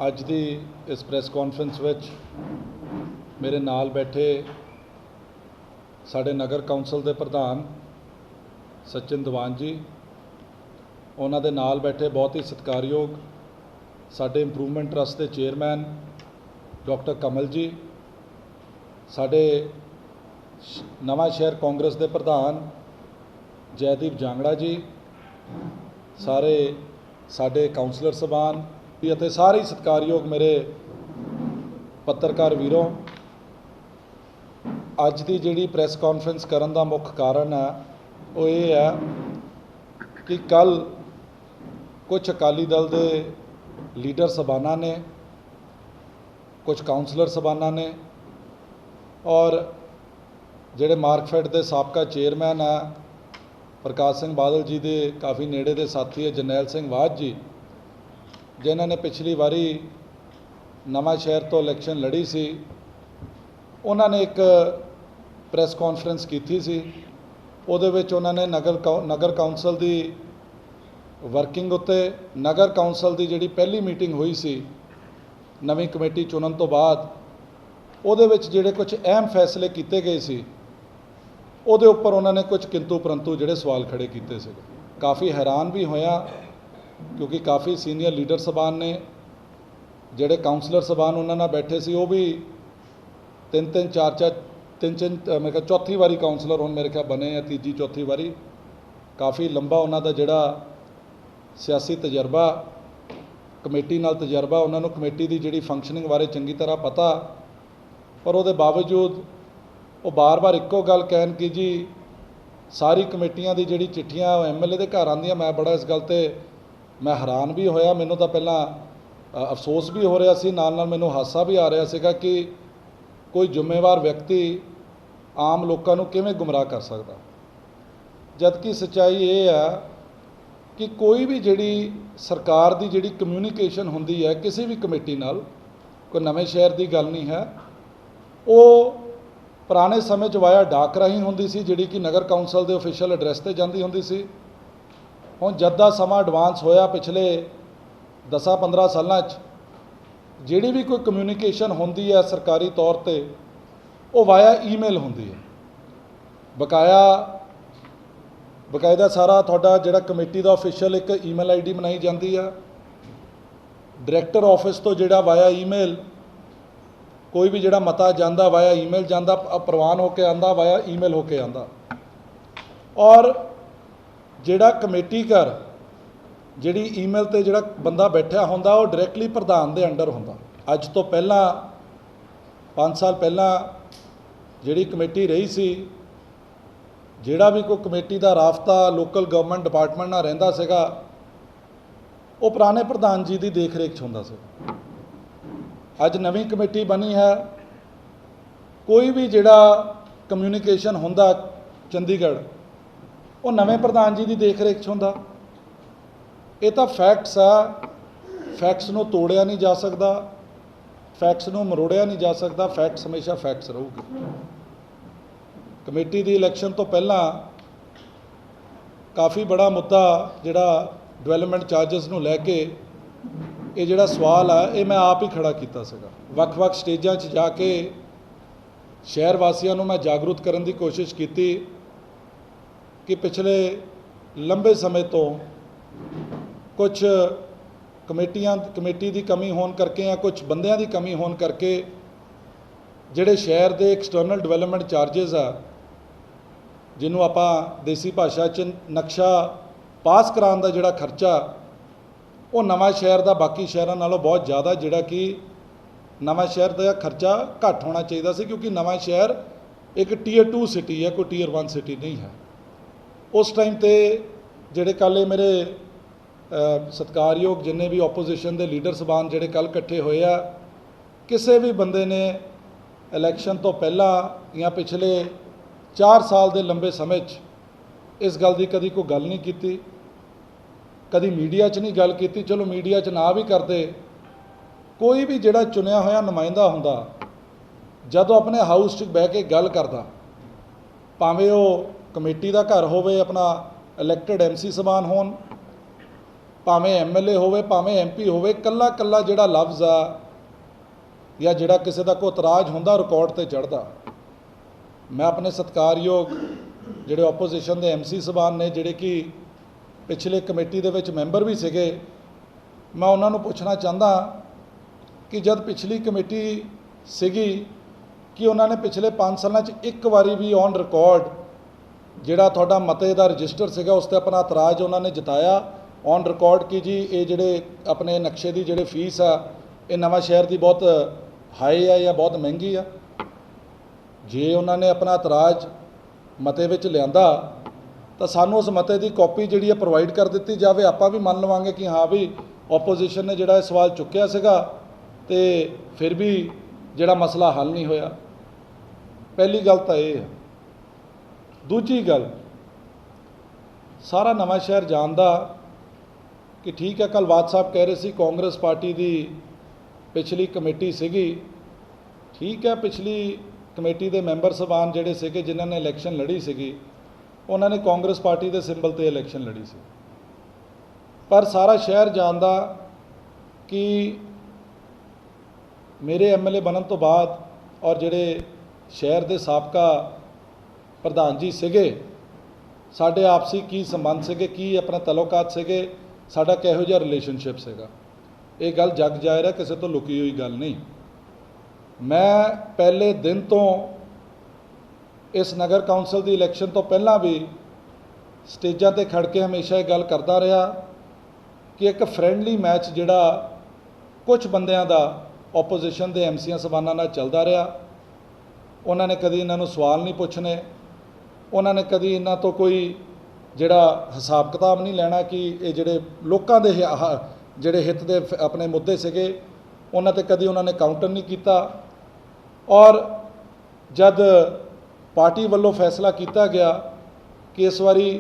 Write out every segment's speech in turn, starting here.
ਅੱਜ ਦੀ इस press conference ਵਿੱਚ ਮੇਰੇ ਨਾਲ ਬੈਠੇ ਸਾਡੇ ਨਗਰ ਕੌਂਸਲ ਦੇ ਪ੍ਰਧਾਨ ਸਚਿਨ ਦੀਵਾਨ ਜੀ, ਉਹਨਾਂ ਦੇ ਨਾਲ ਬੈਠੇ ਬਹੁਤ ਹੀ ਸਤਿਕਾਰਯੋਗ ਸਾਡੇ ਇੰਪਰੂਵਮੈਂਟ ਟਰਸਟ ਦੇ ਚੇਅਰਮੈਨ ਡਾਕਟਰ ਕਮਲ ਜੀ, ਸਾਡੇ ਨਵਾਂ ਸ਼ਹਿਰ ਕਾਂਗਰਸ ਦੇ ਪ੍ਰਧਾਨ ਜੈਦੀਪ ਜਾਂਗੜਾ ਜੀ, ਸਾਰੇ ਸਾਡੇ ਕਾਉਂਸਲਰ ਸਭਾਨ ਅਤੇ ਸਾਰੇ ਸਤਿਕਾਰਯੋਗ ਮੇਰੇ ਪੱਤਰਕਾਰ ਵੀਰੋ, ਅੱਜ ਦੀ ਜਿਹੜੀ ਪ੍ਰੈਸ ਕਾਨਫਰੰਸ ਕਰਨ ਦਾ ਮੁੱਖ ਕਾਰਨ ਹੈ ਉਹ ਇਹ ਹੈ ਕਿ ਕੱਲ੍ਹ ਕੁਝ ਅਕਾਲੀ ਦਲ ਦੇ ਲੀਡਰ ਸਭਾਨਾਂ ਨੇ, ਕੁਝ ਕਾਉਂਸਲਰ ਸਭਾਨਾਂ ਨੇ ਔਰ ਜਿਹੜੇ ਮਾਰਕਫੈਡ ਦੇ ਸਾਬਕਾ ਚੇਅਰਮੈਨ ਆ ਪ੍ਰਕਾਸ਼ ਸਿੰਘ ਬਾਦਲ ਜੀ ਦੇ ਕਾफ़ी ਨੇੜੇ ਦੇ ਸਾਥੀ ਹੈ ਜਰਨੈਲ ਸਿੰਘ ਵਾਜ ਜੀ, ਜਿਨ੍ਹਾਂ ਨੇ ਪਿਛਲੀ ਵਾਰੀ ਨਵਾਂ ਸ਼ਹਿਰ ਤੋਂ ਇਲੈਕਸ਼ਨ ਲੜੀ ਸੀ, ਉਹਨਾਂ ਨੇ ਇੱਕ ਪ੍ਰੈਸ ਕਾਨਫਰੰਸ ਕੀਤੀ ਸੀ। ਉਹਦੇ ਵਿੱਚ ਉਹਨਾਂ ਨੇ ਨਗਰ ਕੌਂਸਲ ਦੀ ਵਰਕਿੰਗ ਉੱਤੇ, ਨਗਰ ਕੌਂਸਲ ਦੀ ਜਿਹੜੀ ਪਹਿਲੀ ਮੀਟਿੰਗ ਹੋਈ ਸੀ ਨਵੀਂ ਕਮੇਟੀ ਚੁਣਨ ਤੋਂ ਬਾਅਦ, ਉਹਦੇ ਵਿੱਚ ਜਿਹੜੇ ਕੁਝ ਅਹਿਮ ਫੈਸਲੇ ਕੀਤੇ ਗਏ ਸੀ ਉਹਦੇ ਉੱਪਰ ਉਹਨਾਂ ਨੇ ਕੁਝ ਕਿੰਤੂ ਪਰੰਤੂ ਜਿਹੜੇ ਸਵਾਲ ਖੜੇ ਕੀਤੇ ਸੀ। ਕਾफ़ी ਹੈਰਾਨ ਵੀ ਹੋਇਆ ਕਿਉਂਕਿ ਕਾफ़ी ਸੀਨੀਅਰ ਲੀਡਰ ਸਭਾਨ ਨੇ, ਜਿਹੜੇ ਕਾਉਂਸਲਰ ਸਭਾਨ ਉਹਨਾਂ ਨਾਲ ਬੈਠੇ ਸੀ ਉਹ ਵੀ ਤਿੰਨ ਮੈਂ ਕਿਹਾ ਚੌਥੀ ਵਾਰੀ ਕਾਉਂਸਲਰ ਹੁਣ ਮੇਰੇ ਖਿਆਲ ਬਣੇ ਆ, ਤੀਜੀ ਚੌਥੀ ਵਾਰੀ। ਕਾफ़ी ਲੰਬਾ ਉਹਨਾਂ ਦਾ ਜਿਹੜਾ ਸਿਆਸੀ ਤਜਰਬਾ, ਕਮੇਟੀ ਨਾਲ ਤਜਰਬਾ, ਉਹਨਾਂ ਨੂੰ ਕਮੇਟੀ ਦੀ ਜਿਹੜੀ ਫੰਕਸ਼ਨਿੰਗ ਬਾਰੇ ਚੰਗੀ ਤਰ੍ਹਾਂ ਪਤਾ, ਪਰ ਉਹਦੇ ਬਾਵਜੂਦ ਉਹ ਬਾਰ-ਬਾਰ ਇੱਕੋ ਗੱਲ ਕਹਿਣ ਕਿ ਜੀ ਸਾਰੀ ਕਮੇਟੀਆਂ ਦੀ ਜਿਹੜੀ ਚਿੱਠੀਆਂ MLA ਦੇ ਘਰ ਆਉਂਦੀਆਂ। ਮੈਂ ਬੜਾ ਇਸ ਗੱਲ 'ਤੇ ਮੈਂ ਹੈਰਾਨ ਵੀ ਹੋਇਆ, ਮੈਨੂੰ ਤਾਂ ਪਹਿਲਾਂ ਅਫਸੋਸ ਵੀ ਹੋ ਰਿਹਾ ਸੀ, ਨਾਲ ਮੈਨੂੰ ਹਾਸਾ ਵੀ ਆ ਰਿਹਾ ਸੀਗਾ ਕਿ ਕੋਈ ਜ਼ਿੰਮੇਵਾਰ ਵਿਅਕਤੀ ਆਮ ਲੋਕਾਂ ਨੂੰ ਕਿਵੇਂ ਗੁੰਮਰਾਹ ਕਰ ਸਕਦਾ। ਜਦਕਿ ਸੱਚਾਈ ਇਹ ਹੈ ਕਿ ਕੋਈ ਵੀ ਜਿਹੜੀ ਸਰਕਾਰ ਦੀ ਜਿਹੜੀ ਕਮਿਊਨੀਕੇਸ਼ਨ ਹੁੰਦੀ ਹੈ ਕਿਸੇ ਵੀ ਕਮੇਟੀ ਨਾਲ, ਕੋਈ ਨਵੇਂ ਸ਼ਹਿਰ ਦੀ ਗੱਲ ਨਹੀਂ ਹੈ, ਉਹ ਪੁਰਾਣੇ ਸਮੇਂ 'ਚ ਵਾਇਆ ਡਾਕ ਰਾਹੀਂ ਹੁੰਦੀ ਸੀ, ਜਿਹੜੀ ਕਿ ਨਗਰ ਕੌਂਸਲ ਦੇ ਆਫੀਸ਼ੀਅਲ ਐਡਰੈਸ 'ਤੇ ਜਾਂਦੀ ਹੁੰਦੀ ਸੀ। ਹੁਣ ਜਦ ਦਾ ਸਮਾਂ ਐਡਵਾਂਸ ਹੋਇਆ ਪਿਛਲੇ 10-15 ਸਾਲਾਂ 'ਚ, ਜਿਹੜੀ ਵੀ ਕੋਈ ਕਮਿਊਨੀਕੇਸ਼ਨ ਹੁੰਦੀ ਹੈ ਸਰਕਾਰੀ ਤੌਰ 'ਤੇ ਉਹ ਵਾਇਆ ਈਮੇਲ ਹੁੰਦੀ ਹੈ। ਬਕਾਇਦਾ ਸਾਰਾ ਤੁਹਾਡਾ ਜਿਹੜਾ ਕਮੇਟੀ ਦਾ ਆਫੀਸ਼ੀਅਲ ਇੱਕ ਈਮੇਲ ID ਬਣਾਈ ਜਾਂਦੀ ਆ। ਡਾਇਰੈਕਟਰ ਆਫਿਸ ਤੋਂ ਜਿਹੜਾ ਵਾਇਆ ਈਮੇਲ ਕੋਈ ਵੀ ਜਿਹੜਾ ਮਤਾ ਜਾਂਦਾ ਵਾਇਆ ਈਮੇਲ ਜਾਂਦਾ, ਪ੍ਰਵਾਨ ਹੋ ਕੇ ਆਉਂਦਾ ਵਾਇਆ ਈਮੇਲ ਹੋ ਕੇ ਆਉਂਦਾ। ਔਰ ਜਿਹੜਾ ਕਮੇਟੀ ਘਰ ਜਿਹੜੀ ਈਮੇਲ 'ਤੇ ਜਿਹੜਾ ਬੰਦਾ ਬੈਠਿਆ ਹੁੰਦਾ ਉਹ ਡਾਇਰੈਕਟਲੀ ਪ੍ਰਧਾਨ ਦੇ ਅੰਡਰ ਹੁੰਦਾ। ਅੱਜ ਤੋਂ ਪਹਿਲਾਂ 5 ਸਾਲ ਪਹਿਲਾਂ ਜਿਹੜੀ ਕਮੇਟੀ ਰਹੀ ਸੀ, ਜਿਹੜਾ ਵੀ ਕੋਈ ਕਮੇਟੀ ਦਾ ਰਾਬਤਾ ਲੋਕਲ ਗਵਰਨਮੈਂਟ ਡਿਪਾਰਟਮੈਂਟ ਨਾਲ ਰਹਿੰਦਾ ਸੀਗਾ ਉਹ ਪੁਰਾਣੇ ਪ੍ਰਧਾਨ ਜੀ ਦੀ ਦੇਖ ਰੇਖ 'ਚ ਹੁੰਦਾ ਸੀ। ਅੱਜ ਨਵੀਂ ਕਮੇਟੀ ਬਣੀ ਹੈ, ਕੋਈ ਵੀ ਜਿਹੜਾ ਕਮਿਊਨੀਕੇਸ਼ਨ ਹੁੰਦਾ ਚੰਡੀਗੜ੍ਹ ਉਹ ਨਵੇਂ ਪ੍ਰਧਾਨ ਜੀ ਦੀ ਦੇਖ ਰੇਖ 'ਚ ਹੁੰਦਾ। ਇਹ ਤਾਂ ਫੈਕਟਸ ਆ, ਫੈਕਟਸ ਨੂੰ ਤੋੜਿਆ ਨਹੀਂ ਜਾ ਸਕਦਾ, ਫੈਕਟਸ ਨੂੰ ਮਰੋੜਿਆ ਨਹੀਂ ਜਾ ਸਕਦਾ, ਫੈਕਟਸ ਹਮੇਸ਼ਾ ਫੈਕਟਸ ਰਹੂਗੀ। ਕਮੇਟੀ ਦੀ ਇਲੈਕਸ਼ਨ ਤੋਂ ਪਹਿਲਾਂ ਕਾफ़ੀ ਬੜਾ ਮੁੱਦਾ ਜਿਹੜਾ ਡਿਵੈਲਪਮੈਂਟ ਚਾਰਜਸ ਨੂੰ ਲੈ ਕੇ ਇਹ ਜਿਹੜਾ ਸਵਾਲ ਆ ਇਹ ਮੈਂ ਆਪ ਹੀ ਖੜਾ ਕੀਤਾ ਸੀਗਾ। ਵੱਖ-ਵੱਖ ਸਟੇਜਾਂ 'ਚ ਜਾ ਕੇ ਸ਼ਹਿਰ ਵਾਸੀਆਂ ਨੂੰ ਮੈਂ ਜਾਗਰੂਕ ਕਰਨ ਦੀ ਕੋਸ਼ਿਸ਼ ਕੀਤੀ ਕਿ ਪਿਛਲੇ ਲੰਬੇ ਸਮੇਂ ਤੋਂ ਕੁਝ ਕਮੇਟੀ ਦੀ ਕਮੀ ਹੋਣ ਕਰਕੇ ਜਾਂ ਕੁਝ ਬੰਦਿਆਂ ਦੀ ਕਮੀ ਹੋਣ ਕਰਕੇ ਜਿਹੜੇ ਸ਼ਹਿਰ ਦੇ ਐਕਸਟਰਨਲ ਡਿਵੈਲਪਮੈਂਟ ਚਾਰਜਸ ਆ, ਜਿਹਨੂੰ ਆਪਾਂ ਦੇਸੀ ਭਾਸ਼ਾ 'ਚ ਨਕਸ਼ਾ ਪਾਸ ਕਰਾਉਣ ਦਾ ਜਿਹੜਾ ਖਰਚਾ, ਉਹ ਨਵਾਂ ਸ਼ਹਿਰ ਦਾ ਬਾਕੀ ਸ਼ਹਿਰਾਂ ਨਾਲੋਂ ਬਹੁਤ ਜ਼ਿਆਦਾ, ਜਿਹੜਾ ਕਿ ਨਵਾਂ ਸ਼ਹਿਰ ਦਾ ਖਰਚਾ ਘੱਟ ਹੋਣਾ ਚਾਹੀਦਾ ਸੀ ਕਿਉਂਕਿ ਨਵਾਂ ਸ਼ਹਿਰ ਇੱਕ Tier 2 ਸਿਟੀ ਹੈ, ਕੋਈ Tier 1 ਸਿਟੀ ਨਹੀਂ ਹੈ। ਉਸ ਟਾਈਮ 'ਤੇ ਜਿਹੜੇ ਕੱਲ੍ਹ ਮੇਰੇ ਸਤਿਕਾਰਯੋਗ ਜਿੰਨੇ ਵੀ ਆਪੋਜੀਸ਼ਨ ਦੇ ਲੀਡਰ ਸਭਾਨ ਜਿਹੜੇ ਕੱਲ੍ਹ ਇਕੱਠੇ ਹੋਏ ਆ, ਕਿਸੇ ਵੀ ਬੰਦੇ ਨੇ ਇਲੈਕਸ਼ਨ ਤੋਂ ਪਹਿਲਾਂ ਜਾਂ ਪਿਛਲੇ 4 ਸਾਲ ਦੇ ਲੰਬੇ ਸਮੇਂ 'ਚ ਇਸ ਗੱਲ ਦੀ ਕਦੀ ਕੋਈ ਗੱਲ ਨਹੀਂ ਕੀਤੀ, ਕਦੀ ਮੀਡੀਆ 'ਚ ਨਹੀਂ ਗੱਲ ਕੀਤੀ। ਚਲੋ ਮੀਡੀਆ 'ਚ ਨਾ ਵੀ ਕਰਦੇ, ਕੋਈ ਵੀ ਜਿਹੜਾ ਚੁਣਿਆ ਹੋਇਆ ਨੁਮਾਇੰਦਾ ਹੁੰਦਾ ਜਦੋਂ ਆਪਣੇ ਹਾਊਸ 'ਚ ਬਹਿ ਕੇ ਗੱਲ ਕਰਦਾ, ਭਾਵੇਂ ਉਹ ਕਮੇਟੀ ਦਾ ਘਰ ਹੋਵੇ, ਆਪਣਾ ਇਲੈਕਟਡ MC ਸਭਾਨ ਹੋਣ भावें MLA होवे भावें MP होवे, कल्ला कल्ला जिहड़ा लफ्ज़ आ या जिहड़ा किसी का कोई इतराज़ हुंदा रिकॉर्ड ते चढ़दा। मैं अपने सत्कारयोग जिहड़े ओपोजिशन के MC साहबान ने जिहड़े कि पिछले कमेटी दे विच मैंबर भी सीगे, मैं उन्हां नूं पुछना चाहता कि जब पिछली कमेटी सीगी कि उन्होंने पिछले 5 सालों एक बारी भी ऑन रिकॉर्ड जिहड़ा तुहाडा मते दा रजिस्टर सीगा उस ते अपना इतराज़ उन्होंने जताया ऑन रिकॉर्ड कि जी ये जिहड़े अपने नक्शे की जिहड़ी फीस आ ये नवां शहर की बहुत हाई है या बहुत महंगी आ। जे उन्होंने अपना इतराज़ मते विच लिआंदा तो सानूं उस मते की कॉपी जिहड़ी है प्रोवाइड कर दी जाए, आपां भी मान लवांगे कि हाँ भी ओपोजिशन ने जिहड़ा सवाल चुक्या सीगा ते फिर भी जिहड़ा मसला हल नहीं होया। पहली गल तो यह है। दूजी गल, सारा नवां शहर जानदा कि ठीक है, कल वाद साहब कह रहे सी कांग्रेस पार्टी की पिछली कमेटी सीगी, ठीक है, पिछली कमेटी के मैंबर साहबान जिहड़े सीगे जिन्हां ने इलैक्शन लड़ी सीगी उन्होंने कांग्रेस पार्टी के सिंबल ते इलैक्शन लड़ी सी, पर सारा शहर जानदा कि मेरे MLA बनन तो बाद और जिहड़े शहर के साबका प्रधान जी सीगे साडे आपसी की संबंध सीगे, की अपने तलोकात सीगे, साडा किहो जिहा रिलेशनशिप सीगा, ये गल जग जाहिर है, किसी तो लुकी हुई गल नहीं। मैं पहले दिन तो इस नगर कौंसल की इलैक्शन तो पहला भी स्टेजां ते खड़ के हमेशा ये गल करता रहा कि एक फ्रेंडली मैच जिहड़ा कुछ बंदियां दा ओपोजिशन के MCs साहबानां नाल चलदा रहा। उन्होंने कभी इन्हों सवाल नहीं पूछने, उन्होंने कभी इन्हों तो कोई जिहड़ा हिसाब किताब नहीं लेना कि ये जिहड़े लोकां दे जिहड़े हित दे अपने मुद्दे सीगे उन्हां ते कभी उन्होंने काउंटर नहीं किया। और जद पार्टी वालों फैसला किया गया कि इस बारी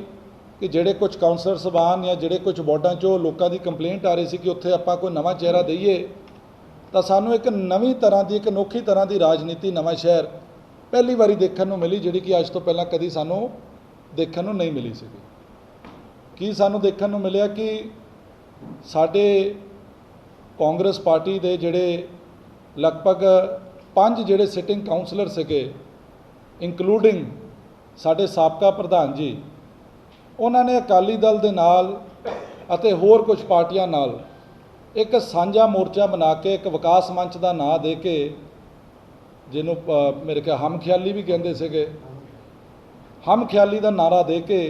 कि जिहड़े कुछ काउंसलर साहबान या जिहड़े कुछ वार्डां चों लोकां दी कंप्लेंट आ रही सी कि उत्थे आपां कोई नवां चेहरा दईए, तो सानूं एक नवीं तरह की एक अनोखी तरह की राजनीति नवां शहर पहली बारी देखने को मिली, जिहड़ी कि अज तो पहलां कदी सानूं देखने को नहीं मिली सी। की सानूं देखने को मिलिया कि साडे कांग्रेस पार्टी दे जिहड़े लगभग 5 जिहड़े सिटिंग काउंसलर सीगे इंकलूडिंग साडे साबका प्रधान जी, उन्होंने अकाली दल दे नाल अते होर कुछ पार्टियां नाल एक साझा मोर्चा बना के एक विकास मंच का नाम दे के जिन्हों मेरे ख्याल हम ख्याली भी कहते सीगे, हम ख्याली का नारा दे के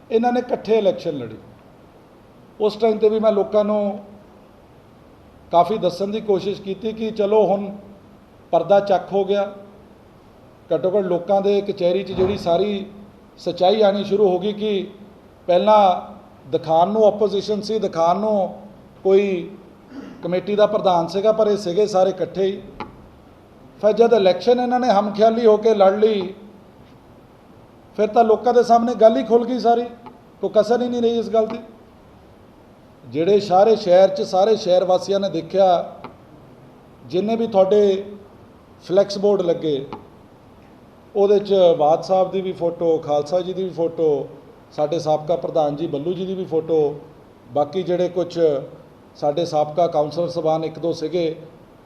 इन्होंने इकट्ठे इलैक्शन लड़ी। उस टाइम पर भी मैं लोगों को काफ़ी दसन की कोशिश की कि चलो हुण पर्दा चक हो गया, घट्टो घट्ट लोगों के कचहरी जी सारी सच्चाई आनी शुरू हो गई कि पहला दिखाण नूं ओपोजिशन सी, दिखाण नूं कोई कमेटी का प्रधान सीगा, पर ये सीगे सारे इकट्ठे ही। फिर जब इलैक्शन इन्होंने हम ख्याली होकर लड़ ली फिर तो लोगों के सामने गल ही खुल गई सारी, कोई कसर ही नहीं रही इस गल की। जिहड़े सारे शहर सारे शहर वासियों ने देखा, जिन्हें भी थोड़े फ्लैक्स बोर्ड लगे उहदे च वाद साहब की भी फोटो, खालसा जी की भी फोटो, साडे साबका प्रधान जी बल्लू जी की भी फोटो, बाकी जिहड़े कुछ साडे साबका काउंसलर साहबान एक दो सीगे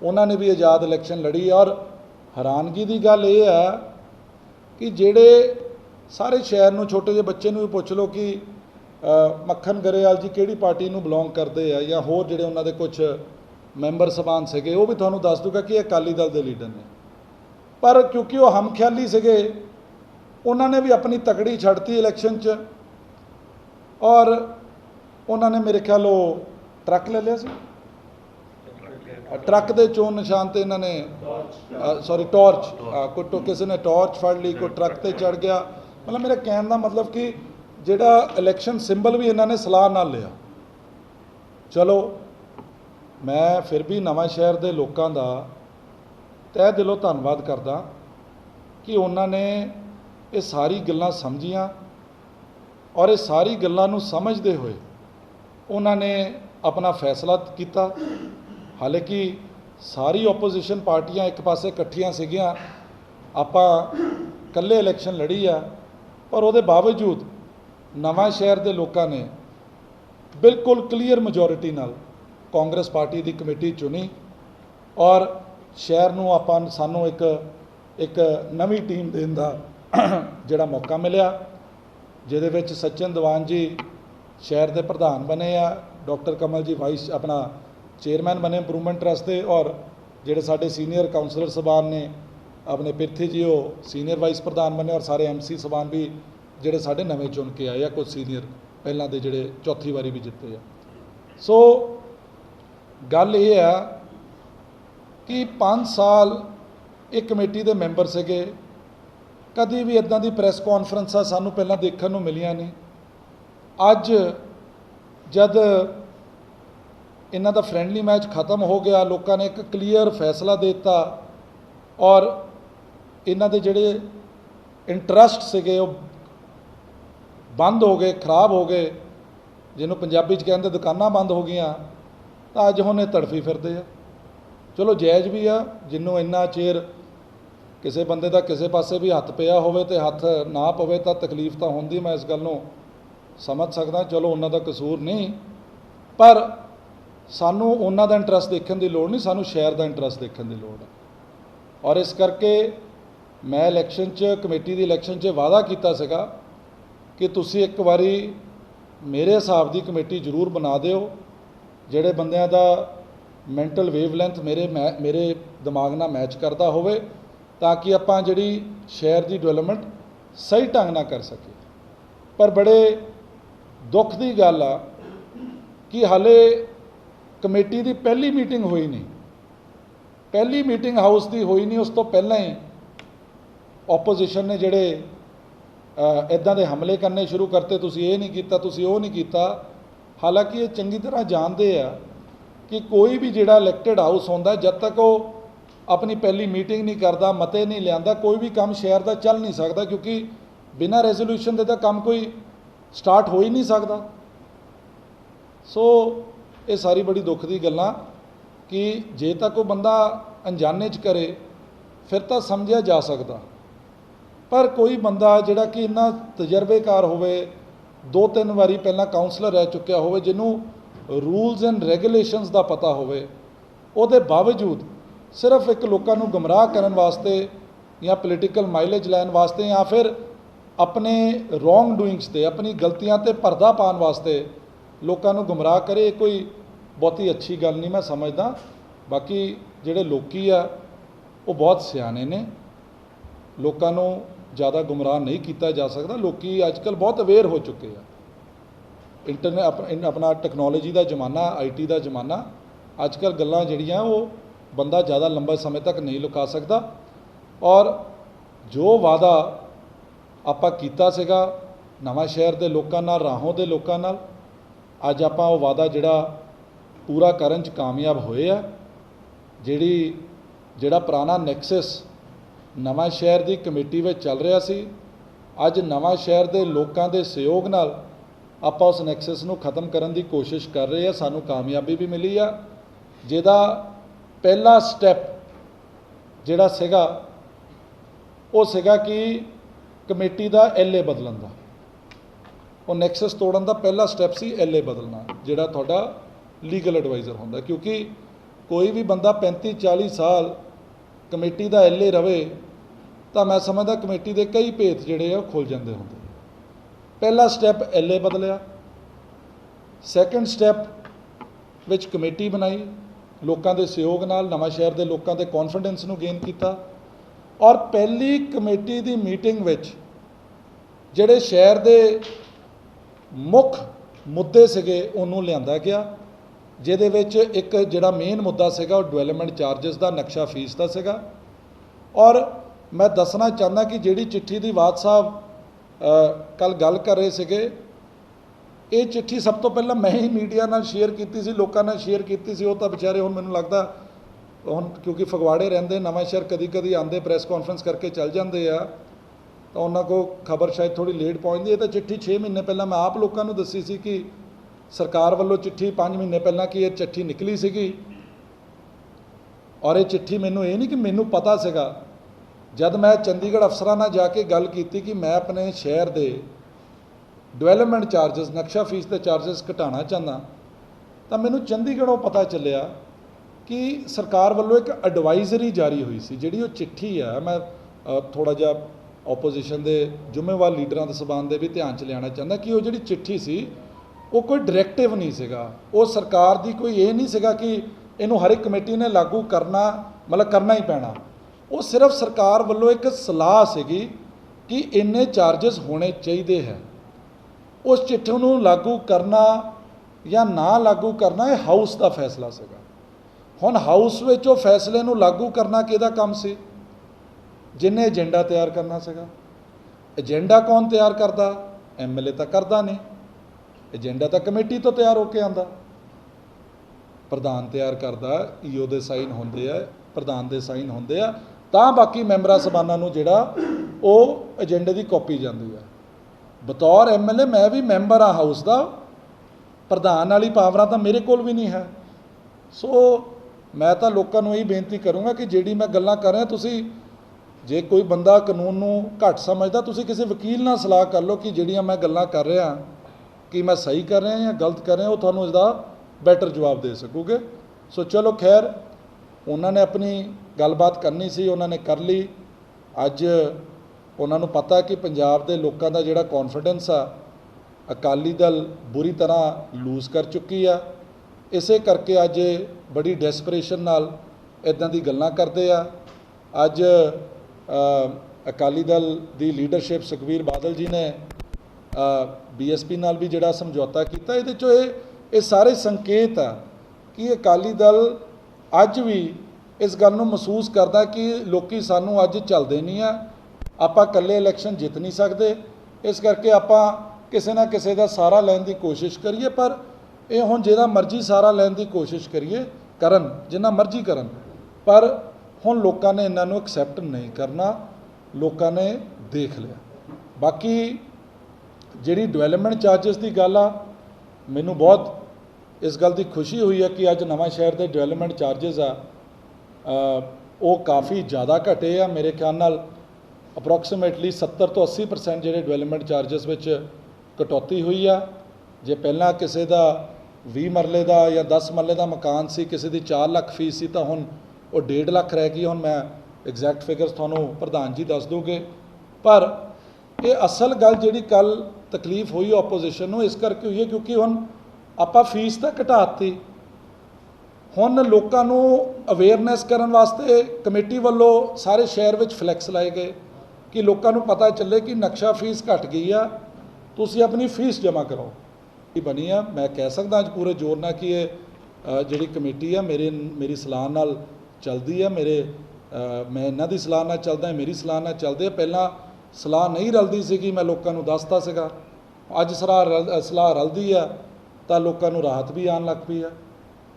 उन्होंने भी आज़ाद इलैक्शन लड़ी। और हैरानगी की गल यह है कि जिहड़े सारे शहर नूं छोटे ਜਿਹੇ बच्चे नूं भी पुछ लो कि मक्खन गरेवाल जी किहड़ी पार्टी नूं बिलोंग करते हैं या होर जिहड़े उन्हां दे कुछ मैंबर साहबान सीगे वो भी तुहानूं दस दूगा कि अकाली दल के लीडर ने, पर क्योंकि वो हम ख्याली सीगे उन्होंने भी अपनी तकड़ी छड्डती इलैक्शन च और उन्होंने मेरे ख्याल वो ट्रक ले लिया सी, ट्रक के चोन निशान ते इन्होंने सॉरी टॉर्च कोई किसी ने टॉर्च फड़ ली, कोई ट्रक ते चढ़ गया। मतलब मेरा कहने का मतलब कि जिहड़ा इलैक्शन सिंबल भी इन्होंने सलाह नाल लिया। चलो मैं फिर भी नवां शहर के लोगों का तह दिलों धन्नवाद करदा कि उन्होंने ये सारी गल्लां समझियां और ये सारी गल्लां नूं समझदे हुए उन्होंने अपना फैसला किया। हालांकि सारी ओपोजिशन पार्टियां एक पासे इकट्ठियां सीगियां, आपां कल्ले इलैक्शन लड़ी आ, पर उसदे बावजूद नवां शहर के लोगों ने बिल्कुल क्लीयर मेजोरिटी नाल कांग्रेस पार्टी की कमेटी चुनी और शहर नूं आपां सानूं एक नवीं टीम देण दा जिहड़ा मौका मिलिया, जिहदे विच सचिन दीवान जी शहर के प्रधान बने आ, डॉक्टर कमल जी वाइस अपना चेयरमैन बने इंप्रूवमेंट ट्रस्ट के, और जिहड़े साडे सीनियर काउंसलर सबान ने अपने पिरथी जी वो सीनियर वाइस प्रधान बने, और सारे MC सबान भी जिहड़े साडे नवें चुन के आए आ, कुछ सीनियर पहलां दे जिहड़े चौथी वारी भी जिते आ। सो गल ये है कि 5 साल एक कमेटी के मैंबर सीगे, कभी भी इदां दी प्रैस कॉन्फ्रेंसा सानूं पहलां देखण नूं मिलियां नहीं। अज जद इन्हां दा फ्रेंडली मैच खत्म हो गया, लोगों ने एक क्लीयर फैसला देता और इन्हां दे जिहड़े इंटरस्ट सीगे वो बंद हो गए, खराब हो गए, जिन्हों पंजाबी च कहंदे दुकानां बंद हो गईयां, तो अज हुण तड़फी फिरदे आ। चलो जायज़ भी आ, जिन्हों इन्ना चेर किसी बंदे का किसी पासे भी हत्थ पिया होवे ते हत्थ ना पवे तो तकलीफ तो होंदी, मैं इस गल नूं समझ सकदा। चलो उन्हां दा कसूर नहीं, पर सानूं उन्हां दा इंटरस्ट देखण दी लोड़ नहीं, सानूं शहर दा इंटरस्ट देखण दी लोड़ है। और इस करके मैं इलैक्शन कमेटी की इलैक्शन वादा किया सीगा कि तुसीं एक वारी मेरे हिसाब की कमेटी जरूर बना दिओ, जिहड़े बंदियां दा मैंटल वेवलैंथ मेरे दिमाग नाल मैच करता होवे, ताकि आपां जिहड़ी शहर की डेवलपमेंट सही ढंग नाल कर सके। पर बड़े दुख की गल आ कि हाले कमेटी की पहली मीटिंग हुई नहीं, पहली मीटिंग हाउस की हुई नहीं, उस तो पहला ही ओपोजिशन ने जिहड़े इदां दे हमले करने शुरू करते, तुसीं ये नहीं कीता, तुसीं वो नहीं कीता। हालांकि ये चंगी तरह जानते हैं कि कोई भी जिहड़ा इलैक्टेड हाउस होंदा, जब तक वो अपनी पहली मीटिंग नहीं करता, मते नहीं लियांदा, कोई भी काम शहर का चल नहीं सकता, क्योंकि बिना रेजोल्यूशन दे तां काम कोई स्टार्ट हो ही नहीं सकता। सो ये सारी बड़ी दुख की गल्लां कि जे तक कोई बंदा अनजाने च करे फिर तो समझा जा सकता, पर कोई बंदा जिहड़ा कि इन्ना तजर्बेकार होवे, 2-3 वारी पहला काउंसलर रह चुकिया होवे, जिन्हों रूल्स एंड रेगूलेशनस का पता होवे, उहदे बावजूद सिर्फ एक लोगों को गुमराह करने वास्ते या पोलीटिकल माइलेज लैन वास्ते या फिर अपने रॉन्ग डूइंग्स ते अपनी गलतियां ते पर्दा पाने वास्ते लोगों को गुमराह करे, कोई बहुती अच्छी गल नहीं मैं समझदा। बाकी जिहड़े लोकी आ वो बहुत सियाने ने, लोगों को ज़्यादा गुमराह नहीं किया जा सकता। लोकी अजकल बहुत अवेयर हो चुके हैं, इंटरनेट अपना टैक्नोलॉजी का जमाना, IT का जमाना, अजकल गल्लां जिहड़ियां वो बंदा ज़्यादा लंबे समय तक नहीं लुका सकता। और जो वादा आपां कीता सीगा नवां शहर के लोकां नाल, राहों के लोकां नाल, अज आपां वो वादा जिहड़ा पूरा करन च कामयाब होए आ। जिहड़ा पुराना नैक्सस नवां शहर की कमेटी में चल रहा सी, अज नवां शहर के लोकां दे सहयोग नाल आपां उस नैक्सस नूं खत्म करन दी कोशिश कर रहे हैं। सानूं कामयाबी भी मिली आ, जिहदा पहला स्टैप जिहड़ा सीगा वो सीगा कि कमेटी का LA बदलन दा, वो नैक्सस तोड़न का पहला स्टैप सी LA बदलना, जिहड़ा तुहाडा लीगल एडवाइज़र होंदा। क्योंकि कोई भी बंदा 35-40 साल कमेटी का LA रवे तो मैं समझदा कमेटी के कई भेत जिहड़े आ खुल जाते होंदे। पहला स्टैप LA बदलिया, सैकेंड स्टैप विच कमेटी बनाई, लोगों के सहयोग नाल नवां शहर के लोगों के कॉन्फिडेंस नूं गेन किया, और पहली कमेटी की मीटिंग विच जिहड़े शहर के मुख मुद्दे सीगे उन्होंने लियांदा गया, जिहदे विच एक जिहड़ा मेन मुद्दा सीगा वो डेवलपमेंट चार्जिस का, नक्शा फीस का सीगा। और मैं दसना चाहता कि जिहड़ी चिट्ठी की वाद साहब कल गल कर रहे सीगे, ये चिट्ठी सब तो पहला मैं ही मीडिया नाल शेयर की सी, लोगों ने शेयर की सी। वो तो बेचारे हुण मैनूं लगदा हुण क्योंकि फगवाड़े रहिंदे, नवां शहर कदी कदी आंदे प्रैस कॉन्फ्रेंस करके चल जाते आ, तो उन्होंने को खबर शायद थोड़ी लेट पहुँचती है। तो चिट्ठी 6 महीने पहला मैं आप लोगों को दसी सी कि सरकार वालों चिट्ठी 5 महीने पहला कि ये चिट्ठी निकली सीगी। और ये चिट्ठी मैनूं ये नहीं कि मैनूं पता सीगा, जब मैं चंडीगढ़ अफसरां नाल जाके गल कीती कि मैं अपने शहर दे ਡਿਵੈਲਪਮੈਂਟ ਚਾਰਜਸ ਨਕਸ਼ਾ ਫੀਸ ਦੇ ਚਾਰਜਸ ਘਟਾਉਣਾ ਚਾਹੁੰਦਾ ਤਾਂ ਮੈਨੂੰ ਚੰਡੀਗੜ੍ਹੋਂ ਪਤਾ ਚੱਲਿਆ ਕਿ ਸਰਕਾਰ ਵੱਲੋਂ ਇੱਕ ਐਡਵਾਈਜ਼ਰੀ ਜਾਰੀ ਹੋਈ ਸੀ। ਜਿਹੜੀ ਉਹ ਚਿੱਠੀ ਆ, ਮੈਂ ਥੋੜ੍ਹਾ ਜਿਹਾ ਓਪੋਜੀਸ਼ਨ ਦੇ ਜ਼ਿੰਮੇਵਾਰ ਲੀਡਰਾਂ ਦੇ ਸਬੰਧ ਦੇ ਵੀ ਧਿਆਨ 'ਚ ਲਿਆਉਣਾ ਚਾਹੁੰਦਾ ਕਿ ਉਹ ਜਿਹੜੀ ਚਿੱਠੀ ਸੀ ਉਹ ਕੋਈ ਡਾਇਰੈਕਟਿਵ ਨਹੀਂ ਸੀਗਾ। ਉਹ ਸਰਕਾਰ ਦੀ ਕੋਈ ਇਹ ਨਹੀਂ ਸੀਗਾ ਕਿ ਇਹਨੂੰ ਹਰ ਇੱਕ ਕਮੇਟੀ ਨੇ ਲਾਗੂ ਕਰਨਾ, ਮਤਲਬ ਕਰਨਾ ਹੀ ਪੈਣਾ। ਉਹ ਸਿਰਫ ਸਰਕਾਰ ਵੱਲੋਂ ਇੱਕ ਸਲਾਹ ਸੀਗੀ ਕਿ ਇੰਨੇ ਚਾਰਜਸ ਹੋਣੇ ਚਾਹੀਦੇ ਹੈ। ਉਸ ਚਿੱਠੀ ਨੂੰ ਲਾਗੂ ਕਰਨਾ ਜਾਂ ਨਾ ਲਾਗੂ ਕਰਨਾ ਇਹ ਹਾਊਸ ਦਾ ਫੈਸਲਾ ਸੀਗਾ। ਹੁਣ ਹਾਊਸ ਵਿੱਚ ਉਹ ਫੈਸਲੇ ਨੂੰ ਲਾਗੂ ਕਰਨਾ ਕਿਹਦਾ ਕੰਮ ਸੀ? ਜਿਹਨੇ ਏਜੰਡਾ ਤਿਆਰ ਕਰਨਾ ਸੀਗਾ। ਏਜੰਡਾ ਕੌਣ ਤਿਆਰ ਕਰਦਾ? MLA ਤਾਂ ਕਰਦਾ ਨਹੀਂ। ਏਜੰਡਾ ਤਾਂ ਕਮੇਟੀ ਤੋਂ ਤਿਆਰ ਹੋ ਕੇ ਆਉਂਦਾ, ਪ੍ਰਧਾਨ ਤਿਆਰ ਕਰਦਾ, EO ਦੇ ਸਾਈਨ ਹੁੰਦੇ ਆ, ਪ੍ਰਧਾਨ ਦੇ ਸਾਈਨ ਹੁੰਦੇ ਆ, ਤਾਂ ਬਾਕੀ ਮੈਂਬਰਾਂ ਸਭਾਨਾਂ ਨੂੰ ਜਿਹੜਾ ਉਹ ਏਜੰਡੇ ਦੀ ਕਾਪੀ ਜਾਂਦੀ ਆ। ਬਤੌਰ MLA ਮੈਂ ਵੀ ਮੈਂਬਰ ਆ ਹਾਊਸ ਦਾ, ਪ੍ਰਧਾਨ ਵਾਲੀ ਪਾਵਰਾਂ ਤਾਂ ਮੇਰੇ ਕੋਲ ਵੀ ਨਹੀਂ ਹੈ। ਸੋ ਮੈਂ ਤਾਂ ਲੋਕਾਂ ਨੂੰ ਇਹ ਬੇਨਤੀ ਕਰੂੰਗਾ ਕਿ ਜਿਹੜੀ ਮੈਂ ਗੱਲਾਂ ਕਰ ਰਿਹਾ, ਤੁਸੀਂ ਜੇ ਕੋਈ ਬੰਦਾ ਕਾਨੂੰਨ ਨੂੰ ਘੱਟ ਸਮਝਦਾ, ਤੁਸੀਂ ਕਿਸੇ ਵਕੀਲ ਨਾਲ ਸਲਾਹ ਕਰ ਲਓ ਕਿ ਜਿਹੜੀਆਂ ਮੈਂ ਗੱਲਾਂ ਕਰ ਰਿਹਾ ਕਿ ਮੈਂ ਸਹੀ ਕਰ ਰਿਹਾ ਜਾਂ ਗਲਤ ਕਰ ਰਿਹਾ, ਉਹ ਤੁਹਾਨੂੰ ਇਸਦਾ ਬੈਟਰ ਜਵਾਬ ਦੇ ਸਕੂਗੇ। ਸੋ ਚਲੋ ਖੈਰ, ਉਹਨਾਂ ਨੇ ਆਪਣੀ ਗੱਲਬਾਤ ਕਰਨੀ ਸੀ, ਉਹਨਾਂ ਨੇ ਕਰ ਲਈ। ਅੱਜ ਉਹਨਾਂ ਨੂੰ ਪਤਾ ਕਿ ਪੰਜਾਬ ਦੇ ਲੋਕਾਂ ਦਾ ਜਿਹੜਾ ਕੌਨਫੀਡੈਂਸ ਆ ਅਕਾਲੀ ਦਲ ਬੁਰੀ ਤਰ੍ਹਾਂ ਲੂਜ਼ ਕਰ ਚੁੱਕੀ ਆ। ਇਸੇ ਕਰਕੇ ਅੱਜ ਬੜੀ ਡੈਸਪਰੇਸ਼ਨ ਨਾਲ ਇੱਦਾਂ ਦੀ ਗੱਲਾਂ ਕਰਦੇ ਆ। ਅੱਜ ਅਕਾਲੀ ਦਲ ਦੀ ਲੀਡਰਸ਼ਿਪ ਸੁਖਬੀਰ ਬਾਦਲ ਜੀ ਨੇ BSP ਨਾਲ ਵੀ ਜਿਹੜਾ ਸਮਝੌਤਾ ਕੀਤਾ, ਇਹਦੇ 'ਚੋਂ ਇਹ ਸਾਰੇ ਸੰਕੇਤ ਆ ਕਿ ਅਕਾਲੀ ਦਲ ਅੱਜ ਵੀ ਇਸ ਗੱਲ ਨੂੰ ਮਹਿਸੂਸ ਕਰਦਾ ਕਿ ਲੋਕੀ ਸਾਨੂੰ ਅੱਜ ਚੱਲਦੇ ਨਹੀਂ ਆ, ਆਪਾਂ ਇਕੱਲੇ ਇਲੈਕਸ਼ਨ ਜਿੱਤ ਨਹੀਂ ਸਕਦੇ, ਇਸ ਕਰਕੇ ਆਪਾਂ ਕਿਸੇ ਨਾ ਕਿਸੇ ਦਾ ਸਹਾਰਾ ਲੈਣ ਦੀ ਕੋਸ਼ਿਸ਼ ਕਰੀਏ। ਪਰ ਇਹ ਹੁਣ ਜਿਹੜਾ ਮਰਜ਼ੀ ਸਹਾਰਾ ਲੈਣ ਦੀ ਕੋਸ਼ਿਸ਼ ਕਰੀਏ, ਕਰਨ ਜਿੰਨਾ ਮਰਜ਼ੀ ਕਰਨ, ਪਰ ਹੁਣ ਲੋਕਾਂ ਨੇ ਇਹਨਾਂ ਨੂੰ ਐਕਸੈਪਟ ਨਹੀਂ ਕਰਨਾ, ਲੋਕਾਂ ਨੇ ਦੇਖ ਲਿਆ। ਬਾਕੀ ਜਿਹੜੀ ਡਿਵੈਲਪਮੈਂਟ ਚਾਰਜਸ ਦੀ ਗੱਲ ਆ, ਮੈਨੂੰ ਬਹੁਤ ਇਸ ਗੱਲ ਦੀ ਖੁਸ਼ੀ ਹੋਈ ਹੈ ਕਿ ਅੱਜ ਨਵਾਂ ਸ਼ਹਿਰ ਦੇ ਡਿਵੈਲਪਮੈਂਟ ਚਾਰਜਸ ਆ ਉਹ ਕਾਫੀ ਜ਼ਿਆਦਾ ਘਟੇ ਆ। ਮੇਰੇ ਖਿਆਲ ਨਾਲ ਅਪਰੋਕਸੀਮੇਟਲੀ 70 ਤੋਂ 80% ਜਿਹੜੇ ਡਿਵੈਲਪਮੈਂਟ ਚਾਰਜਸ ਵਿੱਚ ਕਟੌਤੀ ਹੋਈ ਆ। ਜੇ ਪਹਿਲਾਂ ਕਿਸੇ ਦਾ 20 ਮਰਲੇ ਦਾ ਜਾਂ 10 ਮਰਲੇ ਦਾ ਮਕਾਨ ਸੀ, ਕਿਸੇ ਦੀ 4 ਲੱਖ ਫੀਸ ਸੀ, ਤਾਂ ਹੁਣ ਉਹ 1.5 ਲੱਖ ਰਹਿ ਗਈ। ਹੁਣ ਮੈਂ ਐਗਜ਼ੈਕਟ ਫਿਗਰਸ ਤੁਹਾਨੂੰ ਪ੍ਰਧਾਨ ਜੀ ਦੱਸ ਦੋਗੇ। ਪਰ ਇਹ ਅਸਲ ਗੱਲ ਜਿਹੜੀ ਕੱਲ੍ਹ ਤਕਲੀਫ ਹੋਈ ਆਪੋਜੀਸ਼ਨ ਨੂੰ ਇਸ ਕਰਕੇ ਹੋਈ ਹੈ ਕਿਉਂਕਿ ਹੁਣ ਆਪਾਂ ਫੀਸ ਤਾਂ ਘਟਾਤੀ। ਹੁਣ ਲੋਕਾਂ ਨੂੰ ਅਵੇਅਰਨੈਸ ਕਰਨ ਵਾਸਤੇ ਕਮੇਟੀ ਵੱਲੋਂ ਸਾਰੇ ਸ਼ਹਿਰ ਵਿੱਚ ਫਲੈਕਸ ਲਾਏ ਗਏ ਕਿ ਲੋਕਾਂ ਨੂੰ ਪਤਾ ਚੱਲੇ ਕਿ ਨਕਸ਼ਾ ਫੀਸ ਘਟ ਗਈ ਆ, ਤੁਸੀਂ ਆਪਣੀ ਫੀਸ ਜਮ੍ਹਾਂ ਕਰੋ। ਇਹ ਬਣੀ ਆ। ਮੈਂ ਕਹਿ ਸਕਦਾ ਅੱਜ ਪੂਰੇ ਜ਼ੋਰ ਨਾਲ ਕਿ ਇਹ ਜਿਹੜੀ ਕਮੇਟੀ ਆ ਮੇਰੀ ਸਲਾਹ ਨਾਲ ਚੱਲਦੀ ਆ। ਮੈਂ ਇਹਨਾਂ ਦੀ ਸਲਾਹ ਨਾਲ ਚੱਲਦਾ, ਮੇਰੀ ਸਲਾਹ ਨਾਲ ਚੱਲਦੇ ਆ। ਪਹਿਲਾਂ ਸਲਾਹ ਨਹੀਂ ਰਲਦੀ ਸੀਗੀ, ਮੈਂ ਲੋਕਾਂ ਨੂੰ ਦੱਸਦਾ ਸੀਗਾ। ਅੱਜ ਸਲਾਹ ਰਲਦੀ ਆ ਤਾਂ ਲੋਕਾਂ ਨੂੰ ਰਾਹਤ ਵੀ ਆਉਣ ਲੱਗ ਪਈ ਆ,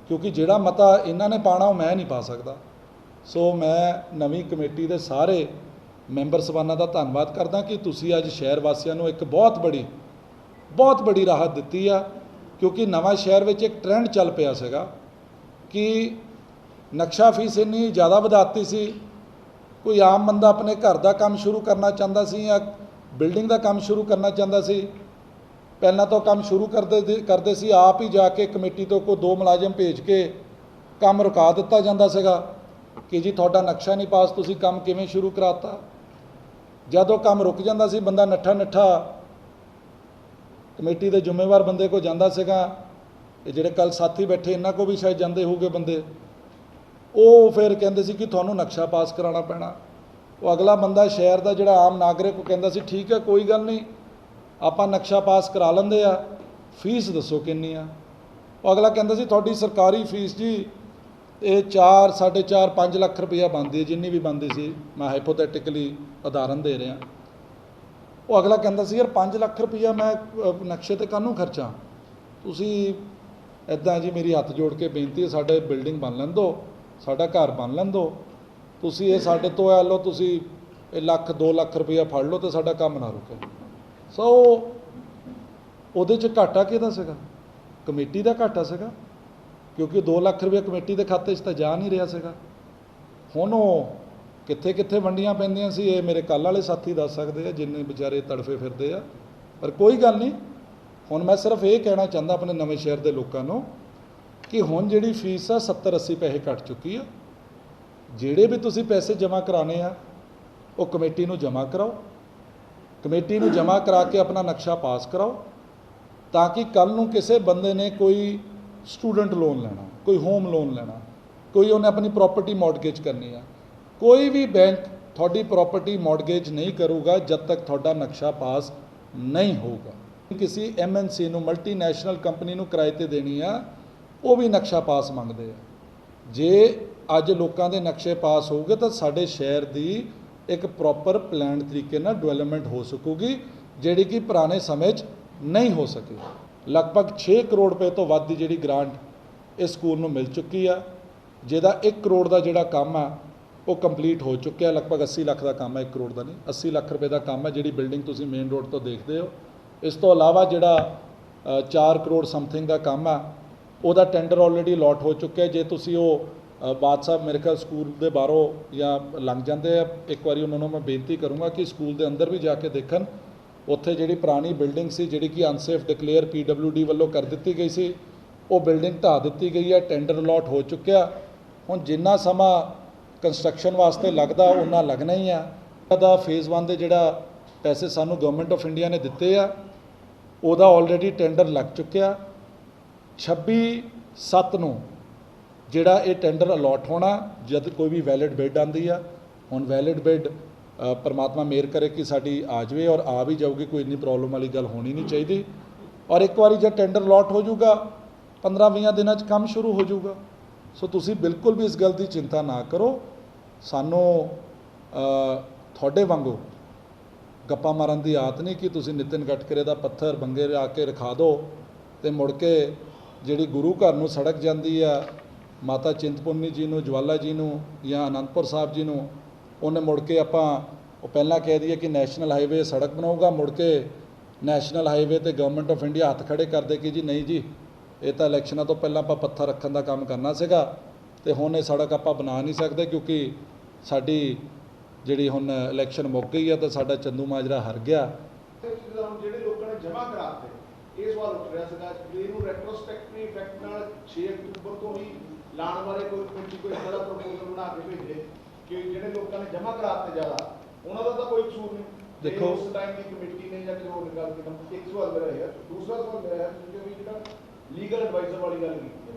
ਕਿਉਂਕਿ ਜਿਹੜਾ ਮਤਾ ਇਹਨਾਂ ਨੇ ਪਾਉਣਾ ਉਹ ਮੈਂ ਨਹੀਂ ਪਾ ਸਕਦਾ। ਸੋ ਮੈਂ ਨਵੀਂ ਕਮੇਟੀ ਦੇ ਸਾਰੇ ਮੈਂਬਰ ਸਭਾਨਾਂ ਦਾ ਧੰਨਵਾਦ ਕਰਦਾ ਕਿ ਤੁਸੀਂ ਅੱਜ ਸ਼ਹਿਰ ਵਾਸੀਆਂ ਨੂੰ ਇੱਕ ਬਹੁਤ ਬੜੀ ਰਾਹਤ ਦਿੱਤੀ ਆ। ਕਿਉਂਕਿ ਨਵਾਂ ਸ਼ਹਿਰ ਵਿੱਚ ਇੱਕ ਟ੍ਰੈਂਡ ਚੱਲ ਪਿਆ ਸੀਗਾ ਕਿ ਨਕਸ਼ਾ ਫੀਸ ਇੰਨੀ ਜ਼ਿਆਦਾ ਵਧਾਤੀ ਸੀ, ਕੋਈ ਆਮ ਬੰਦਾ ਆਪਣੇ ਘਰ ਦਾ ਕੰਮ ਸ਼ੁਰੂ ਕਰਨਾ ਚਾਹੁੰਦਾ ਸੀ ਜਾਂ ਬਿਲਡਿੰਗ ਦਾ ਕੰਮ ਸ਼ੁਰੂ ਕਰਨਾ ਚਾਹੁੰਦਾ ਸੀ, ਪਹਿਲਾਂ ਤਾਂ ਕੰਮ ਸ਼ੁਰੂ ਕਰਦੇ ਸੀ ਆਪ ਹੀ ਜਾ ਕੇ ਕਮੇਟੀ ਤੋਂ ਕੋਈ 2 ਮੁਲਾਜ਼ਮ ਭੇਜ ਕੇ ਕੰਮ ਰੁਕਾ ਦਿੱਤਾ ਜਾਂਦਾ ਸੀਗਾ ਕਿ ਜੀ ਤੁਹਾਡਾ ਨਕਸ਼ਾ ਨਹੀਂ ਪਾਸ, ਤੁਸੀਂ ਕੰਮ ਕਿਵੇਂ ਸ਼ੁਰੂ ਕਰਾਤਾ। ਜਦੋਂ ਕੰਮ ਰੁਕ ਜਾਂਦਾ ਸੀ, ਬੰਦਾ ਨੱਠਾ ਕਮੇਟੀ ਦੇ ਜ਼ਿੰਮੇਵਾਰ ਬੰਦੇ ਕੋਲ ਜਾਂਦਾ ਸੀਗਾ। ਇਹ ਜਿਹੜੇ ਕੱਲ੍ਹ ਸਾਥੀ ਬੈਠੇ ਇਹਨਾਂ ਕੋਲ ਵੀ ਸ਼ਾਇਦ ਜਾਂਦੇ ਹੋਊਗੇ ਬੰਦੇ, ਉਹ ਫਿਰ ਕਹਿੰਦੇ ਸੀ ਕਿ ਤੁਹਾਨੂੰ ਨਕਸ਼ਾ ਪਾਸ ਕਰਾਉਣਾ ਪੈਣਾ। ਉਹ ਅਗਲਾ ਬੰਦਾ ਸ਼ਹਿਰ ਦਾ ਜਿਹੜਾ ਆਮ ਨਾਗਰਿਕ ਉਹ ਕਹਿੰਦਾ ਸੀ ਠੀਕ ਹੈ ਕੋਈ ਗੱਲ ਨਹੀਂ, ਆਪਾਂ ਨਕਸ਼ਾ ਪਾਸ ਕਰਾ ਲੈਂਦੇ ਆ, ਫੀਸ ਦੱਸੋ ਕਿੰਨੀ ਆ। ਉਹ ਅਗਲਾ ਕਹਿੰਦਾ ਸੀ ਤੁਹਾਡੀ ਸਰਕਾਰੀ ਫੀਸ ਜੀ ਇਹ 4, 4.5, 5 ਲੱਖ ਰੁਪਈਆ ਬਣਦੀ ਹੈ, ਜਿੰਨੀ ਵੀ ਬਣਦੀ ਸੀ, ਮੈਂ ਹਾਈਪੋਥੈਟਿਕਲੀ ਉਦਾਹਰਨ ਦੇ ਰਿਹਾ। ਉਹ ਅਗਲਾ ਕਹਿੰਦਾ ਸੀ ਯਾਰ 5 ਲੱਖ ਰੁਪਈਆ ਮੈਂ ਨਕਸ਼ੇ 'ਤੇ ਕਾਹਨੂੰ ਖਰਚਾਂ, ਤੁਸੀਂ ਇੱਦਾਂ ਜੀ ਮੇਰੀ ਹੱਥ ਜੋੜ ਕੇ ਬੇਨਤੀ ਹੈ ਸਾਡੇ ਬਿਲਡਿੰਗ ਬਣ ਲੈਣ ਦਿਓ, ਸਾਡਾ ਘਰ ਬਣ ਲੈਣ ਦਿਓ, ਤੁਸੀਂ ਇਹ ਸਾਡੇ ਤੋਂ ਆ ਲਓ, ਤੁਸੀਂ ਇਹ ਲੱਖ 2 ਲੱਖ ਰੁਪਈਆ ਫੜ ਲਓ ਅਤੇ ਸਾਡਾ ਕੰਮ ਨਾ ਰੁਕੇ। ਸੋ ਉਹਦੇ 'ਚ ਘਾਟਾ ਕਿਹਦਾ ਸੀਗਾ? ਕਮੇਟੀ ਦਾ ਘਾਟਾ ਸੀਗਾ, ਕਿਉਂਕਿ 2 ਲੱਖ ਰੁਪਏ ਕਮੇਟੀ ਦੇ ਖਾਤੇ 'ਚ ਤਾਂ ਜਾ ਨਹੀਂ ਰਿਹਾ ਸੀਗਾ। ਹੁਣ ਉਹ ਕਿੱਥੇ ਵੰਡੀਆਂ ਪੈਂਦੀਆਂ ਸੀ, ਇਹ ਮੇਰੇ ਕੱਲ੍ਹ ਵਾਲੇ ਸਾਥੀ ਦੱਸ ਸਕਦੇ ਆ, ਜਿੰਨੇ ਵਿਚਾਰੇ ਤੜਫੇ ਫਿਰਦੇ ਆ। पर कोई गल नहीं, हुण मैं सिर्फ ये कहना चाहता अपने नवें शहर के लोगों को कि हुण जिहड़ी फीस आ 70-80 पैसे घट चुकी है। जिहड़े भी तुसीं पैसे जमा कराने आ वो कमेटी नूं जमा कराओ, कमेटी नूं जमा करा के अपना नक्शा पास कराओ, ताकि कल नूं किसी बंदे ने कोई स्टूडेंट लोन लेना, कोई होम लोन लेना, कोई उन्हें अपनी प्रॉपर्टी मॉडगेज करनी है, कोई भी बैंक थोड़ी प्रॉपर्टी मॉडगेज नहीं करूगा जब तक थोड़ा नक्शा पास नहीं होगा। किसी MNC नूं मल्टीनैशनल कंपनी नूं किराए ते देनी आ, वो भी नक्शा पास मंगते हैं। जे अज लोगों के नक्शे पास हो गए तो साडे शहर की एक प्रॉपर प्लान तरीके नाल डेवलपमेंट हो सकूगी, जिहड़ी कि पुराने समय नहीं हो सकी। लगभग 6 करोड़ रुपए तो वध दी जिहड़ी ग्रांट इस स्कूल नूं मिल चुकी है, जिहदा 1 करोड़ का जिहड़ा काम है वो कंप्लीट हो चुका है। लगभग 80 लाख का काम है, 1 करोड़ का नहीं, 80 लाख रुपए का काम है। जिहड़ी बिल्डिंग तुसीं मेन रोड तो देखते हो, इस तो अलावा जिहड़ा 4 करोड़ समथिंग का काम है ਉਹਦਾ टेंडर ऑलरेडी अलॉट हो चुका है। जे तुसीं ਉਹ ਬਾਦ ਸਾਹਿਬ मेरे ख्याल स्कूल के बाहरों या लंघ जाते हैं, एक बार उन्होंने मैं बेनती करूँगा कि स्कूल के अंदर भी जाके देखन, उत्थे जिहड़ी पुरानी बिल्डिंग सी जिहड़ी कि अनसेफ डिकलेयर PWD वालों कर दी गई सी, वो बिल्डिंग ढा दी गई है, टेंडर अलॉट हो चुका। हुण जिन्ना समा कंस्ट्रक्शन वास्ते लगदा उन्ना लगना ही है। फेज़ 1 के जिहड़ा पैसे सानू गवर्नमेंट ऑफ इंडिया ने दिते आ, उहदा ऑलरेडी टेंडर लग चुका। 26/7 ਨੂੰ ਜਿਹੜਾ ਇਹ ਟੈਂਡਰ ਅਲਾਟ ਹੋਣਾ, ਜਦ ਕੋਈ ਵੀ ਵੈਲਿਡ ਬਿਡ ਆਂਦੀ ਆ। ਹੁਣ ਵੈਲਿਡ ਬਿਡ परमात्मा मेहर करे कि साड़ी आ जाए और आ भी जाऊगी, कोई इन्नी प्रॉब्लम वाली गल होनी नहीं चाहिए। और एक बार जब टेंडर अलॉट हो जाऊगा 15-20 दिनों काम शुरू हो जाऊगा। सो तुसी बिल्कुल भी इस गल की चिंता ना करो। सानू थोड़े वांगू गप्पा मारन की आदत नहीं कि तुसी नितिन गडकरी का पत्थर बंगे आके रखा दो तो मुड़ के जिहड़ी गुरु घर नूं सड़क जाती है माता चिंतपूर्णी जी नूं, ज्वाला जी नूं या आनंदपुर साहब जी नूं, उन्हें मुड़ के आपां पहला कह दिए कि नैशनल हाईवे सड़क बनाऊगा, मुड़ के नैशनल हाईवे तो गवर्नमेंट ऑफ इंडिया हथ खड़े कर दे कि जी नहीं जी ये तो इलैक्शनों तो पहला आपां पत्थर रखने का काम करना सीगा ते हुण ये सड़क आपां बना नहीं सकते क्योंकि साडी जिहड़ी हुण इलैक्शन मुक गई है तो साडा चंदू माजरा हार गया। ਜਿਹੜੇ ਲੋਕਾਂ ਨੇ ਜਮ੍ਹਾਂ ਕਰਾਤੇ ਇਹ ਸਵਾਲ ਉੱਠ ਰਿਹਾ ਸੀਗਾ ਕਿ ਇਹਨੂੰ ਰੈਟਰੋਸਪੈਕਟਿਵ ਇਫੈਕਟ ਨਾਲ 6 ਅਕਤੂਬਰ ਤੋਂ ਹੀ ਲਾਣ ਬਾਰੇ ਕੋਈ ਇਦਾਂ ਦਾ ਪ੍ਰਪੋਜ਼ਲ ਬਣਾ ਕੇ ਭੇਜੇ ਕਿ ਜਿਹੜੇ ਲੋਕਾਂ ਨੇ ਜਮ੍ਹਾਂ ਕਰਾਤੇ ਜ਼ਿਆਦਾ ਉਹਨਾਂ ਦਾ ਤਾਂ ਕੋਈ ਕਸੂਰ ਨਹੀਂ। ਦੇਖੋ ਉਸ ਟਾਈਮ ਦੀ ਕਮੇਟੀ ਨੇ ਜਾਂ ਕਿਸੇ ਹੋਰ ਨੇ ਗੱਲ ਕੀਤੀ। ਇੱਕ ਸਵਾਲ ਮੇਰਾ ਹੈ, ਦੂਸਰਾ ਸਵਾਲ ਮੇਰਾ ਹੈ ਕਿ ਜਿਹੜਾ ਲੀਗਲ ਐਡਵਾਈਜ਼ਰ ਵਾਲੀ ਗੱਲ ਕੀਤੀ ਹੈ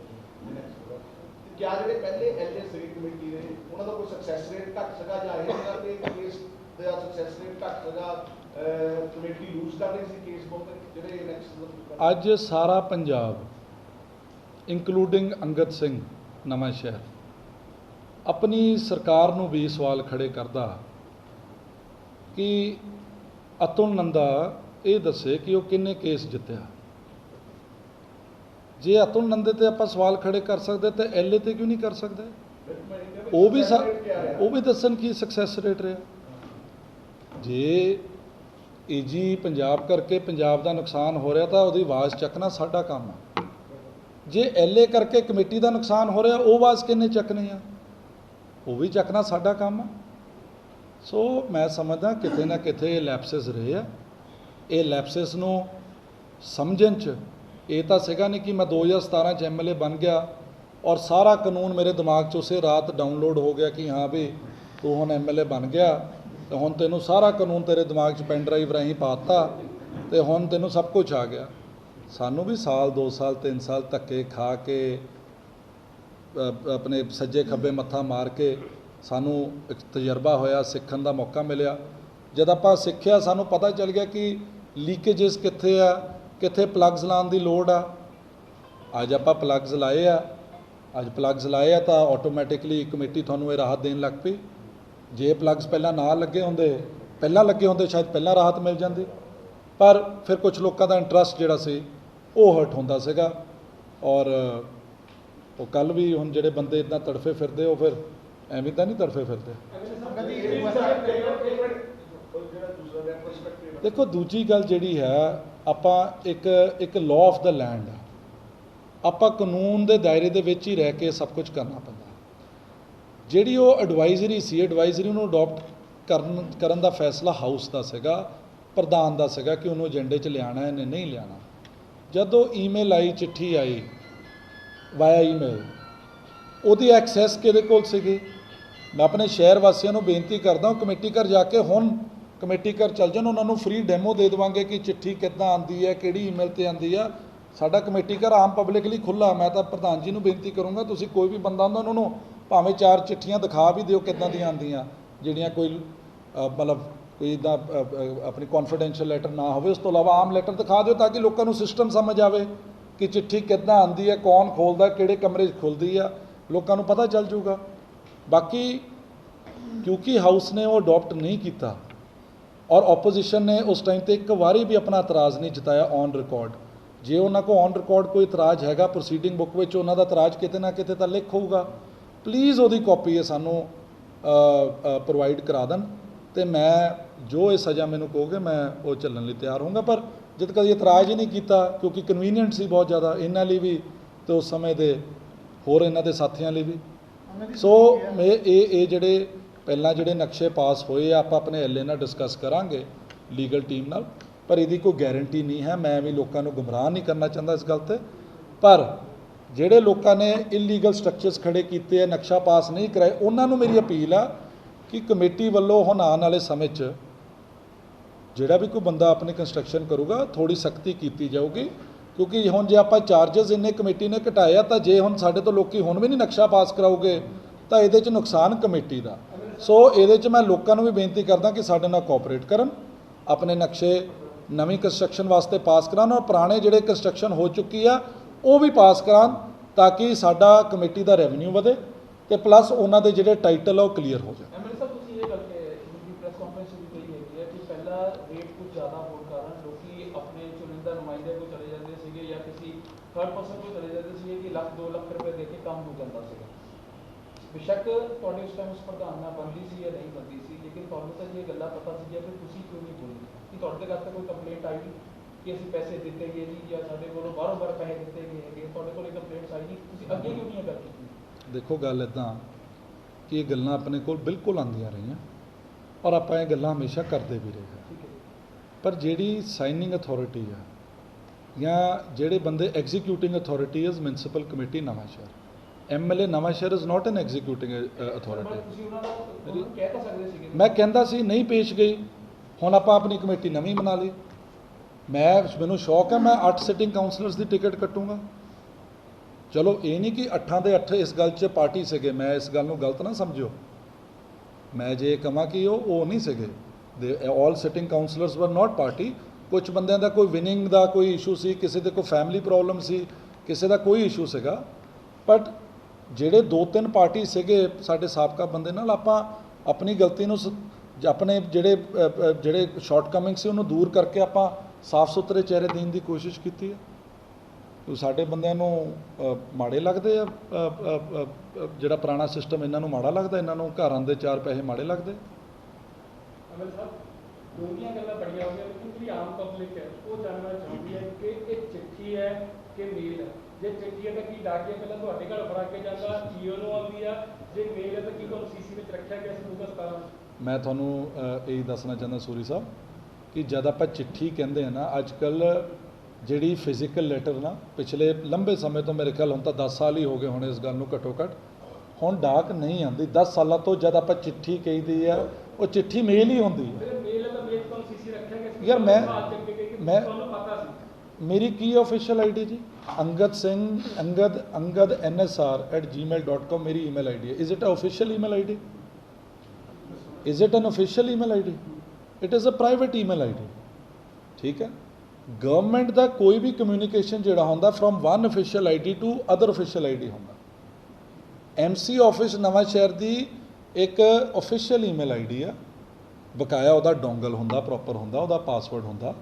ਕਿਆ ਜਿਹੜੇ ਪਹਿਲੇ ਐਲਏ ਸੀਗੇ ਕਮੇਟੀ ਦੇ ਉਹਨਾਂ ਦਾ ਕੋਈ ਸਕਸੈਸ ਰੇਟ ਘੱਟ ਸੀਗਾ ਜਾਂ ਇਹ ਸੀਗਾ ਕਿ ਕੇਸ ਦਾ ਸਕਸੈਸ ਰੇਟ ਘੱਟ ਸੀਗਾ, ਕਮੇਟੀ ਲੂਜ਼ ਕਰ ਰਹੀ ਸੀ ਕੇਸ ਬਹੁਤ ਜਿਹੜੇ ਇਲੈਕਸ਼ਨ। ਅੱਜ ਸਾਰਾ ਪੰਜਾਬ ਇੰਕਲੂਡਿੰਗ ਅੰਗਦ ਸਿੰਘ ਨਵਾਂ ਸ਼ਹਿਰ अपनी सरकार नूं भी सवाल खड़े करता कि अतुल नंदा ये दसे कि वो किन्ने केस जितया। जे अतुल नंदे ते आपां सवाल खड़े कर सकते तो एलए ते क्यों नहीं कर सकते? वो भी दसन की सक्सैस रेट रहा। जे ईजी पंजाब करके पंजाब का नुकसान हो रहा था उसकी आवाज़ चकना साडा काम है। जे एलए करके कमेटी का नुकसान हो रहा वो आवाज़ किन्ने चकनी है, वो भी चकना साडा काम है। सो मैं समझदा किते ना किते लैपसिस रहे हैं। ये लैपसिस नूं समझण च ये तो सीगा नहीं कि मैं 2017 च MLA बन गया और सारा कानून मेरे दिमाग च उसे रात डाउनलोड हो गया कि हाँ भी तू हुण MLA बन गया तो हुण तैनूं सारा कानून तेरे दिमाग च पेन ड्राइव राहीं पाता तो हुण तैनूं सब कुछ आ गया। सानूं भी साल 2 साल 3 साल धक्के खा के अपने सज्जे खब्बे मत्था मार के सानू एक तजर्बा होया, सीखण दा मौका मिलिया। जद आपां सिक्ख्या सानू पता चल गया कि लीकेजेस कित्थे आ, कित्थे प्लग्स लाउण दी लोड़ आ। अज आपां प्लग्स लाए आ, अज प्लग्स लाए आ तो ऑटोमैटिकली कमेटी तुहानूं ये राहत देण लग पई। जे प्लग्स पहलां ना लगे हुंदे, पहलां लगे हुंदे शायद पहलां राहत मिल जांदी, पर फिर कुछ लोगों का इंटरस्ट जिहड़ा सी वो हर्ट हुंदा सीगा। और वो कल भी हुण जिहड़े बंदे इदां तड़फे फिरदे वो फिर एवें तां नहीं तड़फे फिरदे। देखो दूजी गल जिहड़ी है आपां एक लॉ ऑफ द लैंड आपां कानून दे दायरे दे विच ही रह के सब कुछ करना पैंदा। जिहड़ी वो एडवाइजरी सी एडवाइजरी नूं अडॉप्ट करन दा फैसला हाउस दा सीगा, ਪ੍ਰਧਾਨ ਦਾ ਸੀਗਾ ਕਿ ਉਹਨੂੰ ਏਜੰਡੇ 'ਚ ਲਿਆਉਣਾ ਇਹਨੇ ਨਹੀਂ ਲਿਆਉਣਾ। ਜਦੋਂ ਈਮੇਲ ਆਈ, ਚਿੱਠੀ ਆਈ ਵਾਇਆ ਈਮੇਲ, ਉਹਦੀ ਐਕਸੈਸ ਕਿਹਦੇ ਕੋਲ ਸੀਗੀ? ਮੈਂ ਆਪਣੇ ਸ਼ਹਿਰ ਵਾਸੀਆਂ ਨੂੰ ਬੇਨਤੀ ਕਰਦਾ ਹਾਂ, ਕਮੇਟੀ ਘਰ ਜਾ ਕੇ ਹੁਣ ਕਮੇਟੀ ਘਰ ਚੱਲ ਜਾਣ, ਉਹਨਾਂ ਨੂੰ ਫ੍ਰੀ ਡੈਮੋ ਦੇ ਦੇਵਾਂਗੇ ਕਿ ਚਿੱਠੀ ਕਿੱਦਾਂ ਆਉਂਦੀ ਹੈ, ਕਿਹੜੀ ਈਮੇਲ 'ਤੇ ਆਉਂਦੀ ਆ। ਸਾਡਾ ਕਮੇਟੀ ਘਰ ਆਮ ਪਬਲਿਕ ਲਈ ਖੁੱਲ੍ਹਾ। ਮੈਂ ਤਾਂ ਪ੍ਰਧਾਨ ਜੀ ਨੂੰ ਬੇਨਤੀ ਕਰੂੰਗਾ, ਤੁਸੀਂ ਕੋਈ ਵੀ ਬੰਦਾ ਹੁੰਦਾ ਉਹਨਾਂ ਨੂੰ ਭਾਵੇਂ 4 ਚਿੱਠੀਆਂ ਦਿਖਾ ਵੀ ਦਿਓ ਕਿੱਦਾਂ ਦੀਆਂ ਆਉਂਦੀਆਂ, ਜਿਹੜੀਆਂ ਕੋਈ ਮਤਲਬ ਕੋਈ ਇੱਦਾਂ ਆਪਣੀ ਕੌਨਫੀਡੈਂਸ਼ੀਅਲ ਲੈਟਰ ਨਾ ਹੋਵੇ। ਉਸ ਤੋਂ ਇਲਾਵਾ ਆਮ ਲੈਟਰ ਦਿਖਾ ਦਿਓ ਤਾਂ ਕਿ ਲੋਕਾਂ ਨੂੰ ਸਿਸਟਮ ਸਮਝ ਆਵੇ ਕਿ ਚਿੱਠੀ ਕਿੱਦਾਂ ਆਉਂਦੀ ਹੈ, ਕੌਣ ਖੋਲ੍ਹਦਾ, ਕਿਹੜੇ ਕਮਰੇ 'ਚ ਖੁੱਲ੍ਹਦੀ ਆ, ਲੋਕਾਂ ਨੂੰ ਪਤਾ ਚੱਲ ਜਾਊਗਾ। ਬਾਕੀ ਕਿਉਂਕਿ ਹਾਊਸ ਨੇ ਉਹ ਅਡੋਪਟ ਨਹੀਂ ਕੀਤਾ ਔਰ ਆਪੋਜੀਸ਼ਨ ਨੇ ਉਸ ਟਾਈਮ 'ਤੇ ਇੱਕ ਵਾਰੀ ਵੀ ਆਪਣਾ ਇਤਰਾਜ਼ ਨਹੀਂ ਜਤਾਇਆ ਔਨ ਰਿਕਾਰਡ। ਜੇ ਉਹਨਾਂ ਕੋਲ ਔਨ ਰਿਕਾਰਡ ਕੋਈ ਇਤਰਾਜ਼ ਹੈਗਾ, ਪ੍ਰੋਸੀਡਿੰਗ ਬੁੱਕ ਵਿੱਚ ਉਹਨਾਂ ਦਾ ਇਤਰਾਜ਼ ਕਿਤੇ ਨਾ ਕਿਤੇ ਤਾਂ ਲਿਖ ਹੋਊਗਾ। ਪਲੀਜ਼ ਉਹਦੀ ਕਾਪੀ ਸਾਨੂੰ ਪ੍ਰੋਵਾਈਡ ਕਰਾ ਦੇਣ ਅਤੇ ਮੈਂ ਜੋ ਇਹ ਸਜ਼ਾ ਮੈਨੂੰ ਕਹੋਗੇ ਮੈਂ ਉਹ ਝੱਲਣ ਲਈ ਤਿਆਰ ਹੋਊਂਗਾ। ਪਰ ਜਦ ਕਦੀ ਇਤਰਾਜ਼ ਹੀ ਨਹੀਂ ਕੀਤਾ, ਕਿਉਂਕਿ ਕਨਵੀਨੀਅੰਟ ਸੀ ਬਹੁਤ ਜ਼ਿਆਦਾ ਇਹਨਾਂ ਲਈ ਵੀ ਅਤੇ ਉਸ ਸਮੇਂ ਦੇ ਹੋਰ ਇਹਨਾਂ ਦੇ ਸਾਥੀਆਂ ਲਈ ਵੀ। ਸੋ ਇਹ ਜਿਹੜੇ ਪਹਿਲਾਂ ਜਿਹੜੇ ਨਕਸ਼ੇ ਪਾਸ ਹੋਏ ਆ, ਆਪਾਂ ਆਪਣੇ ਐਲਏ ਨਾਲ ਡਿਸਕਸ ਕਰਾਂਗੇ, ਲੀਗਲ ਟੀਮ ਨਾਲ, ਪਰ ਇਹਦੀ ਕੋਈ ਗਾਰੰਟੀ ਨਹੀਂ ਹੈ। ਮੈਂ ਵੀ ਲੋਕਾਂ ਨੂੰ ਗੁੰਮਰਾਹ ਨਹੀਂ ਕਰਨਾ ਚਾਹੁੰਦਾ ਇਸ ਗੱਲ 'ਤੇ। ਪਰ ਜਿਹੜੇ ਲੋਕਾਂ ਨੇ ਇਲੀਗਲ ਸਟਰਕਚਰਸ ਖੜੇ ਕੀਤੇ ਆ, ਨਕਸ਼ਾ ਪਾਸ ਨਹੀਂ ਕਰਾਏ, ਉਹਨਾਂ ਨੂੰ ਮੇਰੀ ਅਪੀਲ ਆ ਕਿ ਕਮੇਟੀ ਵੱਲੋਂ ਹੁਣ ਆਉਣ ਵਾਲੇ ਸਮੇਂ 'ਚ ਜਿਹੜਾ ਵੀ ਕੋਈ ਬੰਦਾ ਆਪਣੀ ਕੰਸਟਰਕਸ਼ਨ ਕਰੂਗਾ ਥੋੜ੍ਹੀ ਸਖਤੀ ਕੀਤੀ ਜਾਊਗੀ। ਕਿਉਂਕਿ ਹੁਣ ਜੇ ਆਪਾਂ ਚਾਰਜਸ ਇੰਨੇ ਕਮੇਟੀ ਨੇ ਘਟਾਏ ਆ, ਤਾਂ ਜੇ ਹੁਣ ਸਾਡੇ ਤੋਂ ਲੋਕੀ ਹੁਣ ਵੀ ਨਹੀਂ ਨਕਸ਼ਾ ਪਾਸ ਕਰਾਉਗੇ ਤਾਂ ਇਹਦੇ 'ਚ ਨੁਕਸਾਨ ਕਮੇਟੀ ਦਾ। ਸੋ ਇਹਦੇ 'ਚ ਮੈਂ ਲੋਕਾਂ ਨੂੰ ਵੀ ਬੇਨਤੀ ਕਰਦਾ ਕਿ ਸਾਡੇ ਨਾਲ ਕੋਆਪਰੇਟ ਕਰਨ, ਆਪਣੇ ਨਕਸ਼ੇ ਨਵੀਂ ਕੰਸਟਰਕਸ਼ਨ ਵਾਸਤੇ ਪਾਸ ਕਰਾਉਣ ਔਰ ਪੁਰਾਣੇ ਜਿਹੜੇ ਕੰਸਟਰਕਸ਼ਨ ਹੋ ਚੁੱਕੀ ਆ ਉਹ ਵੀ ਪਾਸ ਕਰਾਉਣ, ਤਾਂ ਕਿ ਸਾਡਾ ਕਮੇਟੀ ਦਾ ਰੈਵਨਿਊ ਵਧੇ ਅਤੇ ਪਲੱਸ ਉਹਨਾਂ ਦੇ ਜਿਹੜੇ ਟਾਈਟਲ ਆ ਉਹ ਕਲੀਅਰ ਹੋ ਜਾਣ। ਐਮਐਲਏ ਸਾਹਿਬ, ਤੁਸੀਂ ਇਹ ਗੱਲ ਪ੍ਰੈਸ ਕਾਨਫਰੰਸ ਵੀ ਕਹੀ ਹੈਗੀ ਹੈ ਕਿ ਪਹਿਲਾਂ ਰੇਟ ਕੁਝ ਜ਼ਿਆਦਾ ਹੋਣ ਕਾਰਨ ਲੋਕੀ ਆਪਣੇ ਚੁਣਿੰਦਾ ਨੁਮਾਇੰਦੇ ਕੋਲ ਚਲੇ ਜਾਂਦੇ ਸੀਗੇ ਜਾਂ ਕਿਸੇ ਥਰਡ ਪਰਸਨ ਕੋਲ ਚਲੇ ਜਾਂਦੇ ਸੀਗੇ ਕਿ ਲੱਖ 2 ਲੱਖ ਰੁਪਏ ਦੇ ਕੇ ਕੰਮ ਹੋ ਜਾਂਦਾ ਸੀਗਾ। ਬੇਸ਼ੱਕ ਤੁਹਾਡੇ ਉਸ ਟਾਈਮ ਉਸ ਪ੍ਰਧਾਨ ਨਾਲ ਬਣਦੀ ਸੀ ਜਾਂ ਨਹੀਂ ਬਣਦੀ ਸੀ, ਲੇਕਿਨ ਤੁਹਾਨੂੰ ਤਾਂ ਇਹ ਗੱਲਾਂ ਪਤਾ ਸੀਗੀਆਂ ਕਿ ਤੁਸੀਂ ਕਿਉਂ ਨਹੀਂ ਬੋਲੇ ਕਿ ਤੁਹਾਡੇ ਤੱਕ ਕੋਈ ਕੰਪਲੇਂਟ ਆਈ ਕਿ ਅਸੀਂ ਪੈਸੇ ਦਿੱਤੇ ਗਏ ਜੀ ਜਾਂ ਸਾਡੇ ਕੋਲੋਂ ਬਾਹਰੋਂ ਪੈਸੇ ਦਿੱਤੇ ਗਏ ਹੈਗੇ, ਤੁਹਾਡੇ ਕੋਲ ਕੰਪਲੇਂਟਸ ਆਈ ਨਹੀਂ, ਤੁਸੀਂ ਅੱਗੇ ਕਿਉਂ ਨਹੀਂ ਗੱਲ ਕੀਤੀ? ਦੇਖੋ, ਗੱਲ ਇੱਦਾਂ ਕਿ ਇਹ ਗੱਲਾਂ ਆਪਣੇ ਕੋਲ ਬਿਲਕੁਲ ਆਉਂਦੀਆਂ ਰਹੀਆਂ ਔਰ ਆਪਾਂ ਇਹ ਗੱਲਾਂ ਹਮੇਸ਼ਾ ਕਰਦੇ ਵੀ ਰਹੇ ਹਾਂ। ਪਰ ਜਿਹੜੀ ਸਾਈਨਿੰਗ ਅਥਾਰਟੀ ਆ ਜਾਂ ਜਿਹੜੇ ਬੰਦੇ executing authority is municipal committee Nawanshahr, MLA Nawanshahr is not an executing authority. ਮੈਂ ਕਹਿੰਦਾ ਸੀ ਨਹੀਂ ਪੇਸ਼ ਗਈ, ਹੁਣ ਆਪਾਂ ਆਪਣੀ ਕਮੇਟੀ ਨਵੀਂ ਬਣਾ ਲਈ। ਮੈਨੂੰ ਸ਼ੌਕ ਹੈ, ਮੈਂ 8 ਸਿਟਿੰਗ ਕਾਉਂਸਲਰਸ ਦੀ ਟਿਕਟ ਕੱਟੂੰਗਾ। ਚਲੋ ਇਹ ਨਹੀਂ ਕਿ 8 ਦੇ 8 ਇਸ ਗੱਲ 'ਚ ਪਾਰਟੀ ਸੀਗੇ, ਮੈਂ ਇਸ ਗੱਲ ਨੂੰ ਗਲਤ ਨਾ ਸਮਝਿਓ। ਮੈਂ ਜੇ ਕਹਾਂ ਕਿ ਉਹ ਨਹੀਂ ਸੀਗੇ, ਦੇ ਆਲ ਸਿਟਿੰਗ ਕਾਉਂਸਲਰਸ ਵਰ ਨਾਟ ਪਾਰਟੀ। ਕੁਝ ਬੰਦਿਆਂ ਦਾ ਕੋਈ ਵਿਨਿੰਗ ਦਾ ਕੋਈ ਇਸ਼ੂ ਸੀ, ਕਿਸੇ ਦੇ ਕੋਈ ਫੈਮਿਲੀ ਪ੍ਰੋਬਲਮ ਸੀ, ਕਿਸੇ ਦਾ ਕੋਈ ਇਸ਼ੂ ਸੀਗਾ। ਬਟ ਜਿਹੜੇ 2-3 ਪਾਰਟੀ ਸੀਗੇ ਸਾਡੇ ਸਾਬਕਾ ਬੰਦੇ ਨਾਲ, ਆਪਾਂ ਆਪਣੀ ਗਲਤੀ ਨੂੰ ਆਪਣੇ ਜਿਹੜੇ ਸ਼ਾਰਟਕਮਿੰਗ ਸੀ ਉਹਨੂੰ ਦੂਰ ਕਰਕੇ ਆਪਾਂ ਸਾਫ਼ ਸੁਥਰੇ ਚਿਹਰੇ ਦੇਣ ਦੀ ਕੋਸ਼ਿਸ਼ ਕੀਤੀ ਹੈ। ਸਾਡੇ ਬੰਦਿਆਂ ਨੂੰ ਮਾੜੇ ਲੱਗਦੇ ਆ, ਜਿਹੜਾ ਪੁਰਾਣਾ ਸਿਸਟਮ ਇਹਨਾਂ ਨੂੰ ਮਾੜਾ ਲੱਗਦਾ, ਇਹਨਾਂ ਨੂੰ ਘਰਾਂ ਦੇ 4 ਪੈਸੇ ਮਾੜੇ ਲੱਗਦੇ। ਅਮਲ ਸਾਹਿਬ, ਦੋਨੀਆਂ ਗੱਲਾਂ ਬੜੀਆਂ ਹੋਈਆਂ, ਲੇਕਿਨ ਜਿਹੜੀ ਆਮ ਪਬਲਿਕ ਹੈ ਉਹ ਜਾਣਨਾ ਚਾਹੁੰਦੀ ਹੈ ਕਿ ਇਹ ਚਿੱਠੀ ਹੈ ਕਿ ਮੇਲ ਹੈ। ਜੇ ਚਿੱਠੀ ਹੈ ਤਾਂ ਕੀ ਡਾਕੀਆ ਪਹਿਲਾਂ ਤੁਹਾਡੇ ਘਰ ਫੜਾ ਕੇ ਜਾਂਦਾ, ਈਓ ਨੂੰ ਆਉਂਦੀ ਆ, ਜੇ ਮੇਲ ਹੈ ਤਾਂ ਕੀ ਤੁਹਾਨੂੰ ਸੀਸੀ ਵਿੱਚ ਰੱਖਿਆ ਗਿਆ ਸੀ 2017? ਮੈਂ ਤੁਹਾਨੂੰ ਇਹੀ ਦੱਸਣਾ ਚਾਹੁੰਦਾ ਸੂਰੀ ਸਾਹਿਬ ਕਿ ਜਦ ਆਪਾਂ ਚਿੱਠੀ ਕਹਿੰਦੇ ਆ ਨਾ, ਅੱਜ ਕੱਲ੍ਹ ਜਿਹੜੀ ਫਿਜ਼ੀਕਲ ਲੈਟਰ ਨਾ ਪਿਛਲੇ ਲੰਬੇ ਸਮੇਂ ਤੋਂ, ਮੇਰੇ ਖਿਆਲ ਹੁਣ ਤਾਂ 10 ਸਾਲ ਹੀ ਹੋ ਗਏ ਹੋਣੇ ਇਸ ਗੱਲ ਨੂੰ ਘੱਟੋ ਘੱਟ, ਹੁਣ ਡਾਕ ਨਹੀਂ ਆਉਂਦੀ। 10 ਸਾਲਾਂ ਤੋਂ ਜਦ ਆਪਾਂ ਚਿੱਠੀ ਕਹੀਦੀ ਆ ਉਹ ਚਿੱਠੀ ਮੇਲ ਹੀ ਹੁੰਦੀ ਹੈ। ਯਾਰ ਮੇਰੀ ਕੀ ਆਫੀਸ਼ੀਅਲ ਆਈਡੀ ਜੀ? ਅੰਗਦ ਸਿੰਘ ਅੰਗਦ NSR@gmail.com ਮੇਰੀ ਈਮੇਲ ਆਈਡੀ ਹੈ। Is it official email ID? Is it an official email ID? It is a private email ID. ਠੀਕ ਹੈ। ਗਵਰਨਮੈਂਟ ਦਾ ਕੋਈ ਵੀ ਕਮਿਊਨੀਕੇਸ਼ਨ ਜਿਹੜਾ ਹੁੰਦਾ from one official ID to other official ID ਹੁੰਦਾ। MC ਆਫਿਸ ਨਵਾਂਸ਼ਹਿਰ ਦੀ ਇੱਕ ਆਫੀਸ਼ੀਅਲ ਈਮੇਲ ਆਈਡੀ ਆ, ਬਕਾਇਆ ਉਹਦਾ ਡੋਂਗਲ ਹੁੰਦਾ, ਪ੍ਰੋਪਰ ਹੁੰਦਾ, ਉਹਦਾ ਪਾਸਵਰਡ ਹੁੰਦਾ,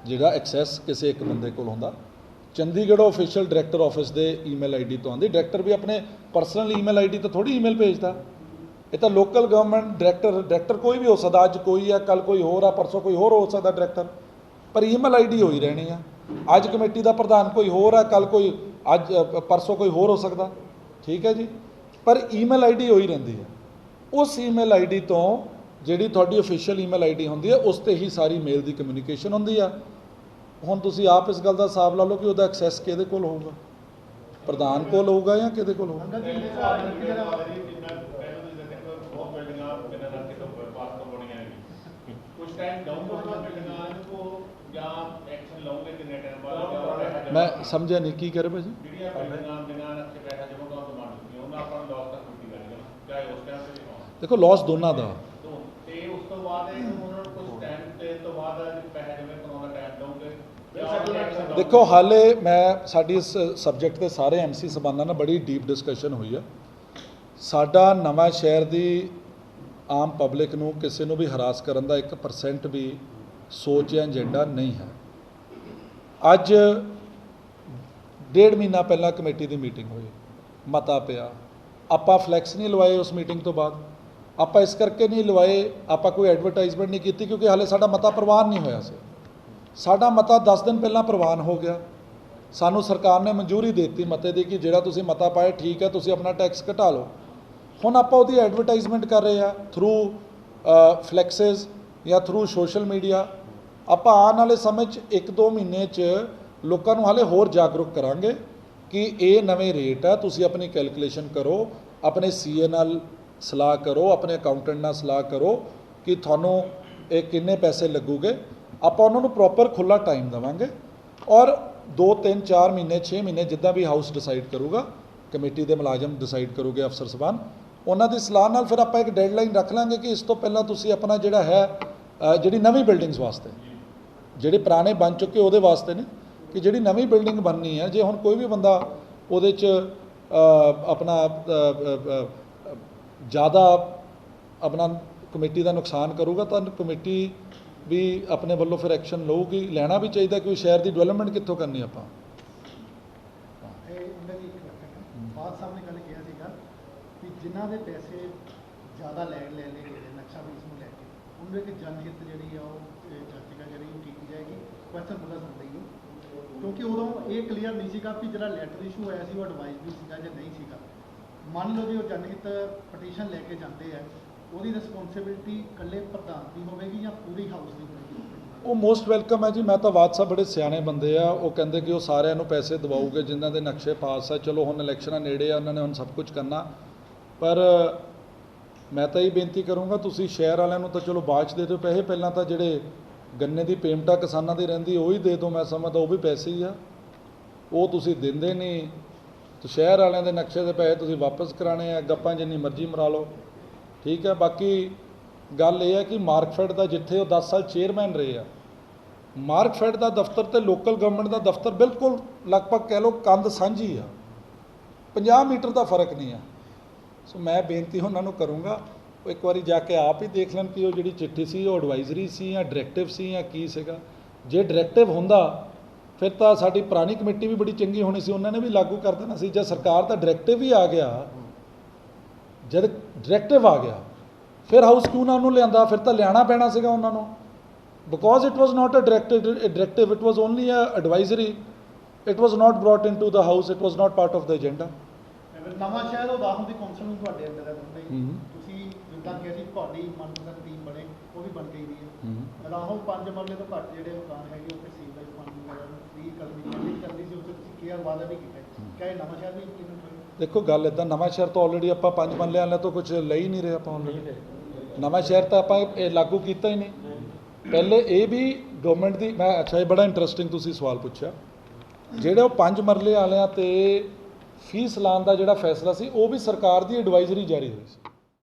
ਜਿਹੜਾ ਐਕਸੈਸ ਕਿਸੇ ਇੱਕ ਬੰਦੇ ਕੋਲ ਹੁੰਦਾ। ਚੰਡੀਗੜ੍ਹ ਆਫੀਸ਼ੀਅਲ ਡਾਇਰੈਕਟਰ ਆਫਿਸ ਦੇ ਈਮੇਲ ਆਈਡੀ ਤੋਂ ਆਉਂਦੀ। ਡਾਇਰੈਕਟਰ ਵੀ ਆਪਣੇ ਪਰਸਨਲ ਈਮੇਲ ਆਈਡੀ ਤੋਂ ਥੋੜ੍ਹੀ ਈਮੇਲ ਭੇਜਦਾ। ਇਹ ਤਾਂ ਲੋਕਲ ਗਵਰਨਮੈਂਟ ਡਾਇਰੈਕਟਰ ਕੋਈ ਵੀ ਹੋ ਸਕਦਾ, ਅੱਜ ਕੋਈ ਆ, ਕੱਲ ਕੋਈ ਹੋਰ ਆ, ਪਰਸੋਂ ਕੋਈ ਹੋਰ ਹੋ ਸਕਦਾ ਡਾਇਰੈਕਟਰ, ਪਰ ਈਮੇਲ ਆਈਡੀ ਹੋਈ ਰਹਿਣੀ ਆ। ਅੱਜ ਕਮੇਟੀ ਦਾ ਪ੍ਰਧਾਨ ਕੋਈ ਹੋਰ ਆ, ਕੱਲ ਕੋਈ, ਅੱਜ ਪਰਸੋਂ ਕੋਈ ਹੋਰ ਹੋ ਸਕਦਾ। ਠੀਕ ਹੈ ਜੀ, ਪਰ ਈਮੇਲ ਆਈਡੀ ਹੋਈ ਰਹਿੰਦੀ ਹੈ। ਉਸ ਈਮੇਲ ਆਈਡੀ ਤੋਂ ਜਿਹੜੀ ਤੁਹਾਡੀ ਅਫੀਸ਼ੀਅਲ ਈਮੇਲ ਆਈਡੀ ਹੁੰਦੀ ਹੈ ਉਸ ਤੇ ਹੀ ਸਾਰੀ ਮੇਲ ਦੀ ਕਮਿਊਨੀਕੇਸ਼ਨ ਹੁੰਦੀ ਆ। ਹੁਣ ਤੁਸੀਂ ਆਪ ਇਸ ਗੱਲ ਦਾ ਹਿਸਾਬ ਲਾ ਲਓ ਕਿ ਉਹਦਾ ਐਕਸੈਸ ਕਿਹਦੇ ਕੋਲ ਹੋਊਗਾ, ਪ੍ਰਧਾਨ ਕੋਲ ਹੋਊਗਾ ਜਾਂ ਕਿਹਦੇ ਕੋਲ ਹੋਊਗਾ। मैं समझा नहीं की कह रहे भाजी। देखो लॉस दोनों का देखो हाले मैं साडी इस सबजैक्ट के सारे MC सबाना ना बड़ी डीप डिस्कशन हुई है। साडा नवां शहर की आम पब्लिक नूं किसी नूं भी हरास करन दा 1% भी सोच या एजेंडा नहीं है। अज 1.5 महीना पहला कमेटी की मीटिंग हुई, मता पिया, आपां फ्लैक्स नहीं लवाए उस मीटिंग तो बाद, आपां इस करके नहीं लवाए, आपां कोई एडवरटाइजमेंट नहीं की क्योंकि हाले साडा मता प्रवान नहीं होया सी। साडा मता 10 दिन पहला प्रवान हो गया, सानू सरकार ने मंजूरी देती मते दी कि जिहड़ा तुसीं मता पाया ठीक है, तुसीं अपना टैक्स घटा लो। हुण आपां उहदी एडवरटाइजमेंट कर रहे हैं थ्रू फ्लैक्सिस या थ्रू सोशल मीडिया। आपां आने वाले समय 1-2 महीने च लोकां नूं हाले होर जागरूक करांगे कि ये नवे रेट है, तुसीं अपनी कैलकुलेशन करो, अपने CA नाल सलाह करो, अपने अकाउंटेंट नाल सलाह करो कि थानू ये किन्ने पैसे लगूगे। आपां उन्हां नूं प्रॉपर खुला टाइम देवांगे और 2-3-4 महीने 6 महीने जिद्दां भी हाउस डिसाइड करूगा, कमेटी के मुलाजम डिसाइड करोगे, अफसर सबान उन्हां दी सलाह नाल फिर आपां एक डेडलाइन रख लांगे कि इस तो पहलां तुसीं अपना जिहड़ा है जिहड़ी नवीं बिल्डिंग्स वास्ते, जिहड़े पुराने बन चुके उहदे वास्ते ने कि जिहड़ी नवीं बिल्डिंग बननी है, जे हुण कोई भी बंदा उहदे च अपना ज़्यादा अपना कमेटी का नुकसान करूगा तो कमेटी भी अपने वालों फिर एक्शन लऊगी। लेना भी चाहिए कि शहर की डिवेलपमेंट कित्थों करनी आपां। बात सामने कल किया सीगा कि जिन्हां दे पैसे ज़्यादा ले गए नक्शा फीस में लैके उन्होंने एक जनहित जी चर्चिका जी की जाएगी, क्वेश्चन पुलिस होंगी क्योंकि उदों ये क्लीयर नहीं सीगा कि जो लैटर इशू होया सी वो एडवाइजरी सीगा या नहीं सीगा। मान लो जी वो जनहित पटीशन लैके जाते हैं, ਉਹਦੀ ਰਿਸਪੌਂਸਿਬਿਲਟੀ ਇਕੱਲੇ ਪ੍ਰਧਾਨ ਦੀ ਹੋਵੇਗੀ ਜਾਂ ਪੂਰੀ ਹਾਊਸ ਦੀ ਹੋਵੇਗੀ? ਉਹ ਮੋਸਟ ਵੈਲਕਮ ਹੈ ਜੀ। ਮੈਂ ਤਾਂ ਬਾਦ ਸਾਹਿਬ ਬੜੇ ਸਿਆਣੇ ਬੰਦੇ ਆ, ਉਹ ਕਹਿੰਦੇ ਕਿ ਉਹ ਸਾਰਿਆਂ ਨੂੰ ਪੈਸੇ ਦਿਵਾਉਗੇ ਜਿਨ੍ਹਾਂ ਦੇ ਨਕਸ਼ੇ ਪਾਸ ਆ। ਚਲੋ ਹੁਣ ਇਲੈਕਸ਼ਨਾਂ ਨੇੜੇ ਆ, ਉਹਨਾਂ ਨੇ ਹੁਣ ਸਭ ਕੁਝ ਕਰਨਾ, ਪਰ ਮੈਂ ਤਾਂ ਇਹ ਬੇਨਤੀ ਕਰੂੰਗਾ ਤੁਸੀਂ ਸ਼ਹਿਰ ਵਾਲਿਆਂ ਨੂੰ ਤਾਂ ਚਲੋ ਬਾਅਦ 'ਚ ਦੇ ਦਿਓ ਪੈਸੇ, ਪਹਿਲਾਂ ਤਾਂ ਜਿਹੜੇ ਗੰਨੇ ਦੀ ਪੇਮੈਂਟ ਆ ਕਿਸਾਨਾਂ ਦੀ ਰਹਿੰਦੀ ਉਹ ਹੀ ਦੇ ਦਿਓ। ਮੈਂ ਸਮਝਦਾ ਉਹ ਵੀ ਪੈਸੇ ਹੀ ਆ, ਉਹ ਤੁਸੀਂ ਦਿੰਦੇ ਨਹੀਂ। ਤੇ ਸ਼ਹਿਰ ਵਾਲਿਆਂ ਦੇ ਨਕਸ਼ੇ ਦੇ ਪੈਸੇ ਤੁਸੀਂ ਵਾਪਸ ਕਰਾਣੇ ਆ, ਗੱਪਾਂ ਜਿੰਨੀ ਮਰਜ਼ੀ ਮਰਾ ਲਓ, ठीक है। बाकी गल यह है कि मार्कफेड का जिथे वो 10 साल चेयरमैन रहे हैं, मार्कफेड का दफ्तर तो लोकल गवर्नमेंट का दफ्तर बिल्कुल लगभग कह लो कंध सांझी आ, 50 मीटर का फर्क नहीं है। सो मैं बेनती उन्होंने करूँगा एक बार जाके आप ही देख लैन कि वो जी चिट्ठी सी वो एडवाइजरी सी या डायरैक्टिव सी या की सीगा। जे डायरैक्टिव होंदा फिर तो साडी पुरानी कमेटी भी बड़ी चंगी होनी सी, उन्होंने भी लागू कर देना सी। जब सरकार का डायरैक्टिव ही आ गया, जब डायरैक्टिव आ गया फिर हाउस क्यों ना उन्होंने लिया, फिर तो लिया पैना सीगा उन्होंने, because it was not a directive, it was only a advisory, it was not brought into the house, it was not part of the agenda. Nawanshahr ਉਦਾਹਰਨ ਦੀ ਕੌਂਸਲ ਨੂੰ ਤੁਹਾਡੇ ਅੰਦਰ ਹੈ ਤੁਸੀਂ ਜਿੱਦਾਂ ਕਿ ਅਸੀਂ ਤੁਹਾਡੀ ਮਨਪਸੰਦ ਟੀਮ ਬਣੇ ਉਹ ਵੀ ਬਣ ਗਈ ਦੀ ਹੈ। ਰਾਹੋਂ 5 ਮਰਲੇ ਤੋਂ ਘੱਟ ਜਿਹੜੇ ਮਕਾਨ ਹੈਗੇ ਉਹ ਤਹਿਸੀਲ ਦਾ ਫੰਡ ਵਗੈਰਾ ਨੂੰ ਫ੍ਰੀ ਕਰਨ ਦੀ ਚੱਲਦੀ ਸੀ, ਉੱਥੇ ਤੁਸੀਂ ਕੇਅਰ ਵਾਅਦਾ ਵੀ ਕੀਤਾ, ਕਿਆ ਇਹ ਨਵਾਂ ਸ਼ਹਿਰ ਵੀ ਇੰਪਲੀਮੈਂਟ ਹੋਇਆ? देखो गल इदा, नवां शहर तो ऑलरेडी आप 5 मरले वाले तो कुछ ले ही नहीं रहे, आप ऑलरेडी नवां शहर तो आप लागू किया ही नहीं। पहले ये भी गवर्नमेंट की मैं अच्छा ये बड़ा इंटरस्टिंग तुसी सवाल पूछा, ਜਿਹੜੇ ਉਹ 5 ਮਰਲੇ ਵਾਲਿਆਂ ਤੇ ਫੀਸ ਲਾਉਣ ਦਾ ਜਿਹੜਾ ਫੈਸਲਾ ਸੀ ਉਹ ਵੀ ਸਰਕਾਰ ਦੀ ਐਡਵਾਈਜ਼ਰੀ ਜਾਰੀ ਹੋਈ ਸੀ।